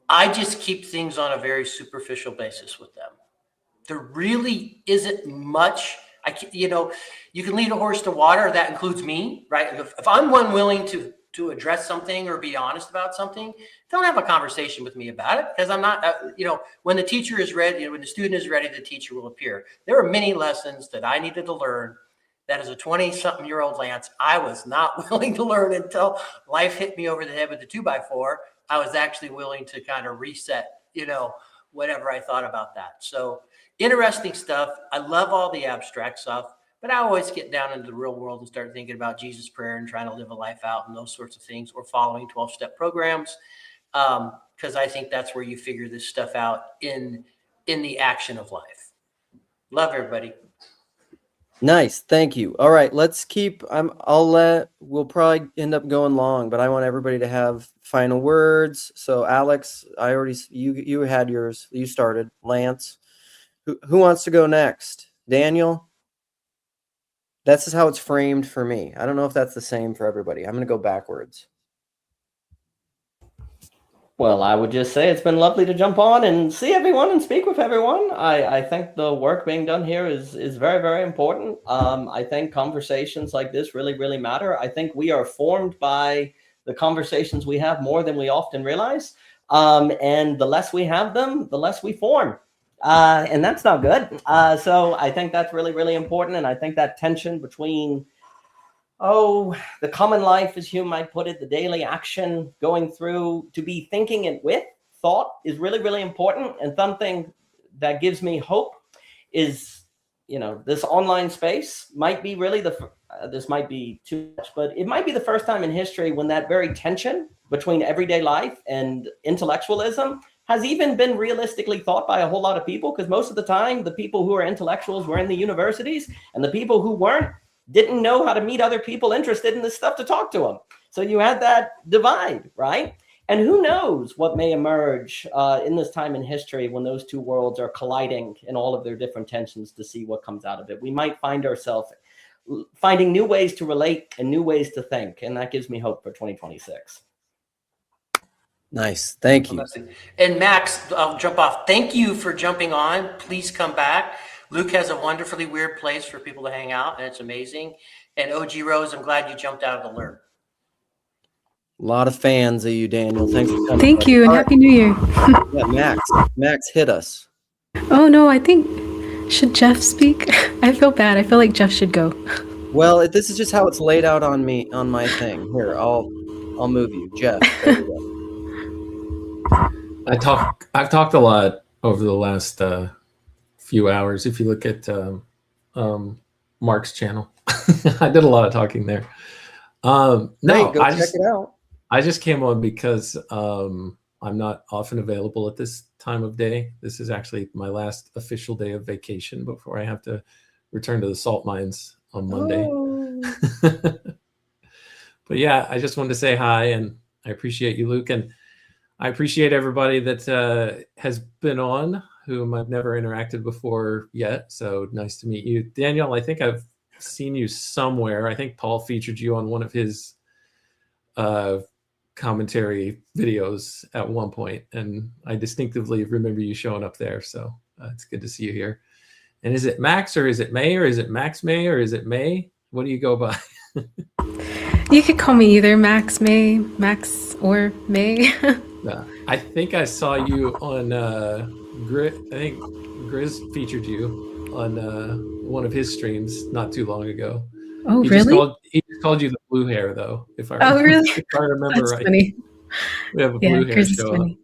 I just keep things on a very superficial basis with them. There really isn't much. You can lead a horse to water. That includes me, right? If I'm willing to address something or be honest about something, don't have a conversation with me about it because I'm not, when the teacher is ready, when the student is ready, the teacher will appear. There are many lessons that I needed to learn that as a 20-something-year-old Lance, I was not willing to learn until life hit me over the head with the 2x4. I was actually willing to kind of reset, whatever I thought about that. So interesting stuff. I love all the abstract stuff. But I always get down into the real world and start thinking about Jesus' prayer and trying to live a life out and those sorts of things, or following 12-step programs, because I think that's where you figure this stuff out in the action of life. Love everybody. Nice. Thank you. All right, let's keep, we'll probably end up going long, but I want everybody to have final words. So Alex, you had yours. You started. Lance, who wants to go next? Daniel? This is how it's framed for me. I don't know if that's the same for everybody. I'm going to go backwards. Well, I would just say it's been lovely to jump on and see everyone and speak with everyone. I think the work being done here is very, very important. I think conversations like this really, really matter. I think we are formed by the conversations we have more than we often realize. And the less we have them, the less we form. And that's not good. So I think that's really, really important. And I think that tension between, the common life, as Hume might put it, the daily action going through to be thinking it with thought is really, really important. And something that gives me hope is you know, this online space might be really this might be too much, but it might be the first time in history when that very tension between everyday life and intellectualism has even been realistically thought by a whole lot of people, because most of the time the people who are intellectuals were in the universities, and the people who weren't didn't know how to meet other people interested in this stuff to talk to them. So you had that divide, right? And who knows what may emerge in this time in history when those two worlds are colliding in all of their different tensions, to see what comes out of it. We might find ourselves finding new ways to relate and new ways to think. And that gives me hope for 2026. Nice. Thank you. And Max, I'll jump off. Thank you for jumping on. Please come back. Luke has a wonderfully weird place for people to hang out, and it's amazing. And OG Rose, I'm glad you jumped out of the lurk. A lot of fans of you, Daniel. Thanks for coming. Thank you, and Happy New Year. Yeah, Max, hit us. Oh no, I think, should Jeff speak? I feel bad. I feel like Jeff should go. Well, this is just how it's laid out on my thing. Here, I'll move you, Jeff. There you go. I've talked a lot over the last few hours. If you look at Mark's channel, I did a lot of talking there. No, go check it out. I just came on because I'm not often available at this time of day. This is actually my last official day of vacation before I have to return to the salt mines on Monday. Oh. But yeah, I just wanted to say hi, and I appreciate you, Luke, and I appreciate everybody that has been on, whom I've never interacted before yet. So nice to meet you. Daniel, I think I've seen you somewhere. I think Paul featured you on one of his commentary videos at one point, and I distinctively remember you showing up there. So it's good to see you here. And is it Max, or is it May, or is it Max May, or is it May? What do you go by? You could call me either Max May, Max or May. I think I saw you on I think Grizz featured you on one of his streams not too long ago. Oh, really? He just called you the blue hair, though. If I remember That's right. Funny. We have a blue hair show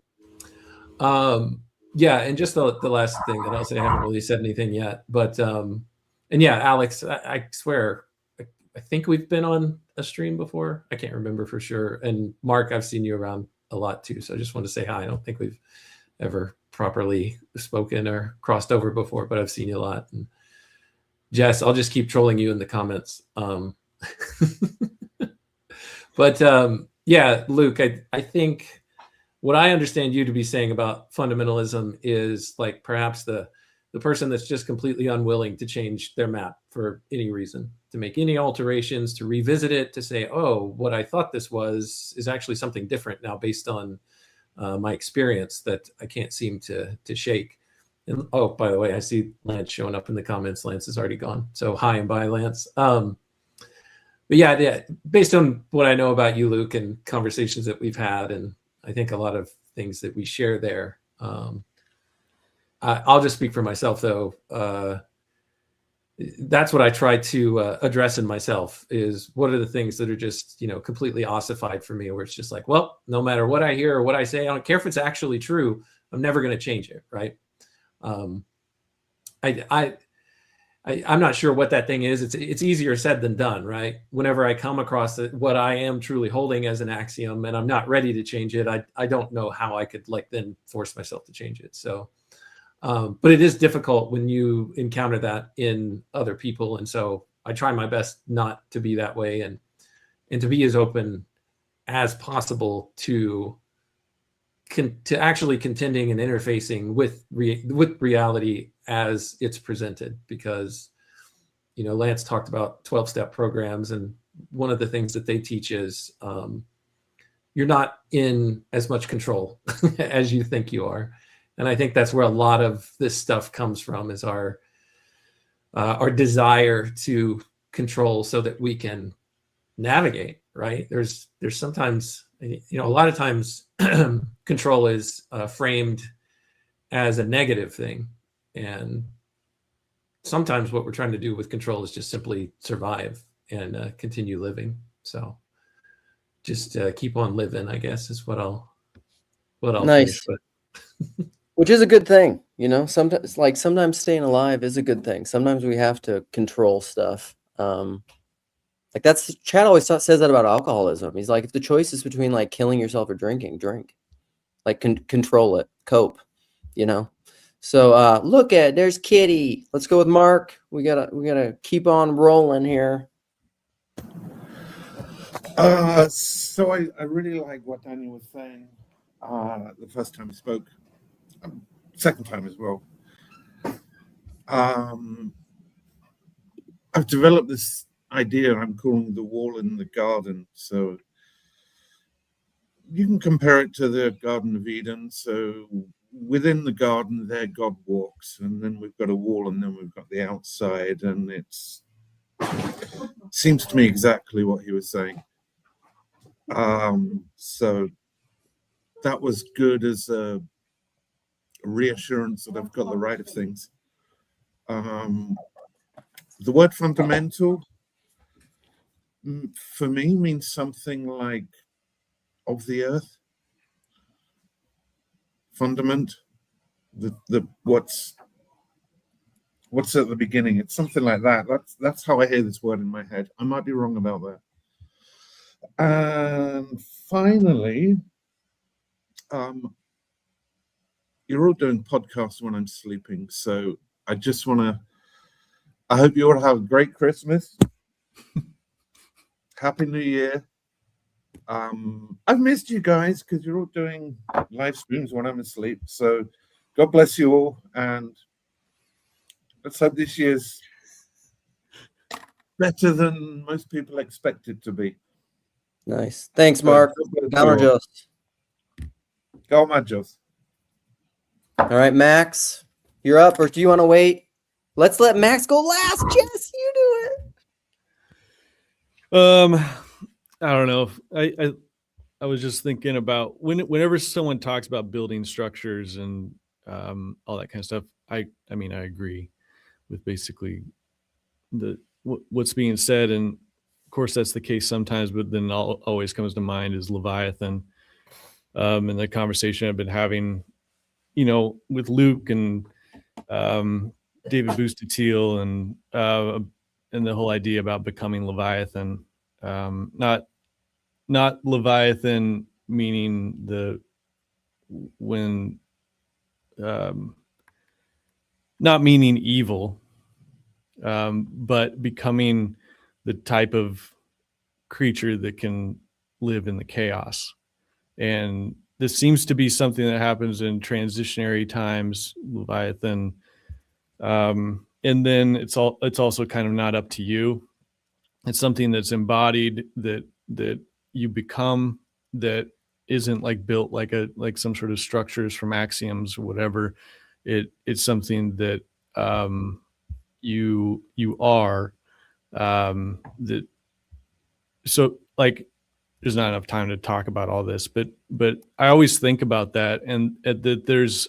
up. Yeah, and just the last thing that I'll say, I haven't really said anything yet, but and yeah, Alex, I swear, I think we've been on a stream before. I can't remember for sure. And Mark, I've seen you around a lot too, so I just want to say hi. I don't think we've ever properly spoken or crossed over before, but I've seen you a lot. And Jess, I'll just keep trolling you in the comments. But yeah, Luke, I think what I understand you to be saying about fundamentalism is like perhaps the person that's just completely unwilling to change their map for any reason, to make any alterations, to revisit it, to say, oh, what I thought this was is actually something different now based on my experience that I can't seem to shake. And oh, by the way, I see Lance showing up in the comments. Lance is already gone. So hi and bye, Lance. But yeah, based on what I know about you, Luke, and conversations that we've had, and I think a lot of things that we share there, I'll just speak for myself, though. That's what I try to address in myself is what are the things that are just, completely ossified for me, where it's just like, well, no matter what I hear or what I say, I don't care if it's actually true. I'm never going to change it. Right. I'm not sure what that thing is. It's easier said than done, right? Whenever I come across what I am truly holding as an axiom and I'm not ready to change it, I don't know how I could then force myself to change it. So, but it is difficult when you encounter that in other people. And so I try my best not to be that way and to be as open as possible to actually contending and interfacing with reality as it's presented, because Lance talked about 12-step programs, and one of the things that they teach is you're not in as much control as you think you are. And I think that's where a lot of this stuff comes from, is our desire to control so that we can navigate, right? There's sometimes, a lot of times control is framed as a negative thing. And sometimes what we're trying to do with control is just simply survive and continue living. So just keep on living, I guess, is what I'll nice. finish with. which is a good thing, you know. Sometimes staying alive is a good thing. Sometimes we have to control stuff. Like that's Chad always says that about alcoholism. He's like, if the choice is between like killing yourself or drinking, drink. Like control it, cope, you know. So look at there's Kitty. Let's go with Mark. We gotta keep on rolling here. So I really like what Daniel was saying the first time he spoke, second time as well. I've developed this idea I'm calling the wall in the garden. So you can compare it to the Garden of Eden. So within the garden there God walks, and then we've got a wall, and then we've got the outside, and seems to me exactly what he was saying. So that was good as a reassurance that I've got the right of things. The word fundamental for me means something like of the earth, fundament, the what's at the beginning. It's something like that. That's how I hear this word in my head. I might be wrong about that. And finally, you're all doing podcasts when I'm sleeping, so I just want to. I hope you all have a great Christmas. Happy New Year. I've missed you guys because you're all doing live streams when I'm asleep. So God bless you all, and let's hope this year's better than most people expect it to be. Nice. Thanks, Mark. Go Majos. All right, Max, you're up, or do you want to wait? Let's let Max go last. Jess, you do it. I don't know. I was just thinking about whenever someone talks about building structures and all that kind of stuff. I mean, I agree with basically what's being said, and of course that's the case sometimes. But then always comes to mind is Leviathan, and the conversation I've been having, you know, with Luke and David Booster-Teal and the whole idea about becoming Leviathan, not Leviathan meaning not meaning evil, but becoming the type of creature that can live in the chaos. And this seems to be something that happens in transitionary times, Leviathan. And then it's also kind of not up to you. It's something that's embodied that you become, that isn't like built like some sort of structures from axioms or whatever. It's something that you are that. So like, there's not enough time to talk about all this, but I always think about that, and that there's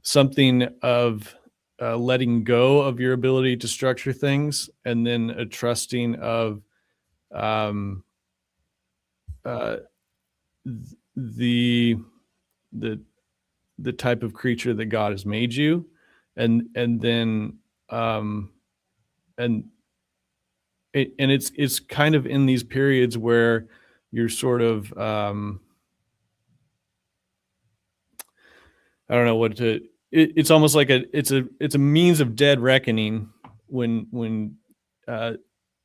something of letting go of your ability to structure things, and then a trusting of the type of creature that God has made you, and then it's kind of in these periods where you're sort of I don't know what to. It's almost like it's a means of dead reckoning when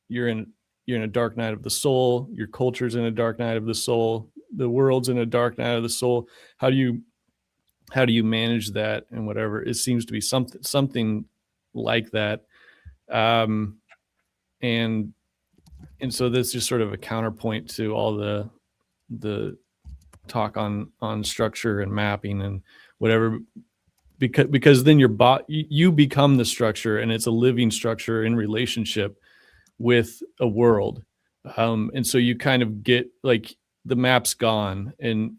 you're in a dark night of the soul. Your culture's in a dark night of the soul. The world's in a dark night of the soul. How do you manage that and whatever? It seems to be something like that. And so that's just sort of a counterpoint to all the talk on structure and mapping and whatever, because then you become the structure, and it's a living structure in relationship with a world. And so you kind of get like the map's gone, and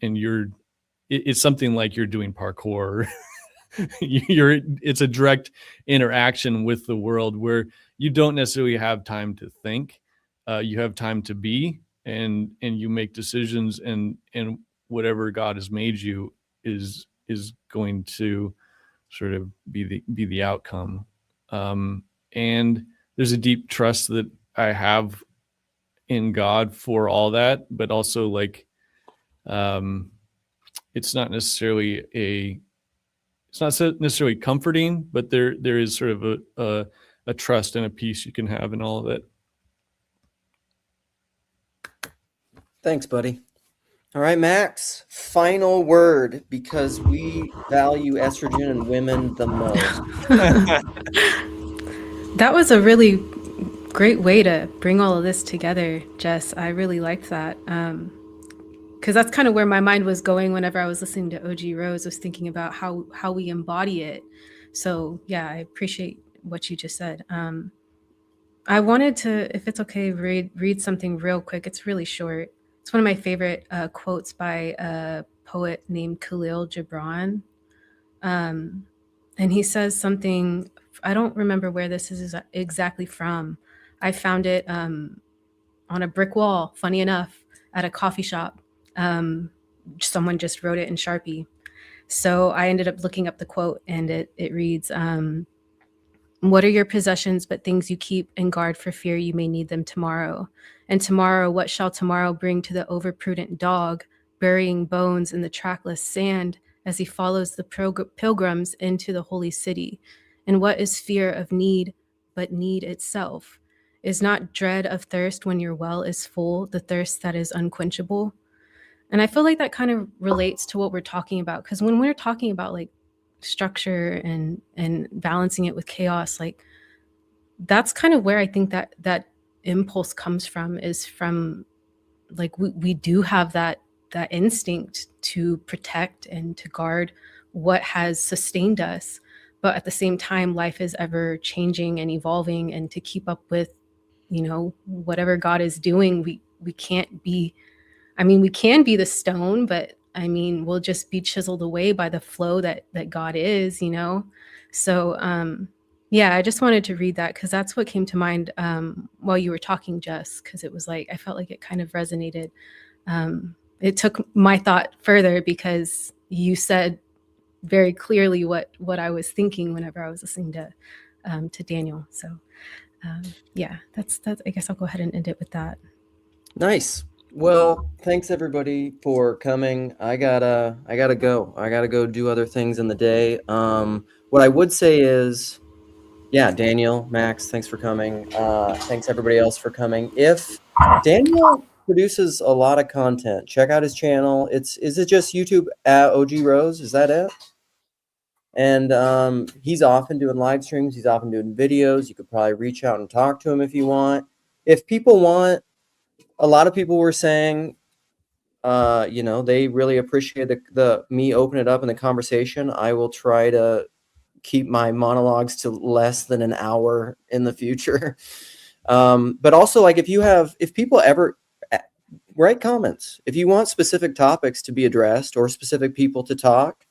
it's something like you're doing parkour. It's a direct interaction with the world where you don't necessarily have time to think. You have time to be, and you make decisions, and whatever God has made you is is going to sort of be the outcome. And there's a deep trust that I have in God for all that, but also like, it's not necessarily comforting, but there is sort of a trust and a peace you can have in all of it. Thanks, buddy. All right, Max, final word, because we value estrogen in women the most. That was a really great way to bring all of this together, Jess. I really liked that. Because that's kind of where my mind was going whenever I was listening to OG Rose, was thinking about how we embody it. So yeah, I appreciate what you just said. I wanted to, if it's okay, read something real quick. It's really short. It's one of my favorite quotes by a poet named Khalil Gibran. And he says something, I don't remember where this is exactly from. I found it on a brick wall, funny enough, at a coffee shop. Someone just wrote it in Sharpie. So I ended up looking up the quote, and it reads, what are your possessions but things you keep and guard for fear you may need them tomorrow? And tomorrow, what shall tomorrow bring to the overprudent dog, burying bones in the trackless sand as he follows the pilgrims into the holy city? And what is fear of need but need itself? Is not dread of thirst when your well is full, the thirst that is unquenchable? And I feel like that kind of relates to what we're talking about, because when we're talking about like structure and balancing it with chaos, like that's kind of where I think that impulse comes from, is from like we do have that instinct to protect and to guard what has sustained us, but at the same time life is ever changing and evolving, and to keep up with, you know, whatever God is doing, we can't be, I mean, we can be the stone, but I mean, we'll just be chiseled away by the flow that God is, you know? So, yeah, I just wanted to read that because that's what came to mind while you were talking, Jess, because it was like, I felt like it kind of resonated. It took my thought further because you said very clearly what I was thinking whenever I was listening to Daniel. So, yeah, that's, I guess I'll go ahead and end it with that. Nice. Well, thanks everybody for coming. I gotta go. I gotta go do other things in the day. What I would say is, yeah, Daniel, Max, thanks for coming. Thanks everybody else for coming. If Daniel produces a lot of content, check out his channel. Is it just YouTube at OG Rose? Is that it? And he's often doing live streams. He's often doing videos. You could probably reach out and talk to him if you want. If people want, a lot of people were saying, you know, they really appreciate the me open it up in the conversation. I will try to keep my monologues to less than an hour in the future. But also, like, if people ever write comments, if you want specific topics to be addressed or specific people to talk,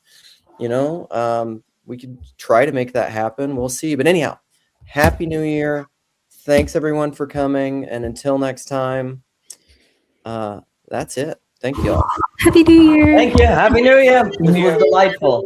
you know, we could try to make that happen. We'll see. But anyhow, Happy New Year. Thanks everyone for coming. And until next time, that's it. Thank you all. Happy New Year. Thank you. Happy New Year. This was delightful.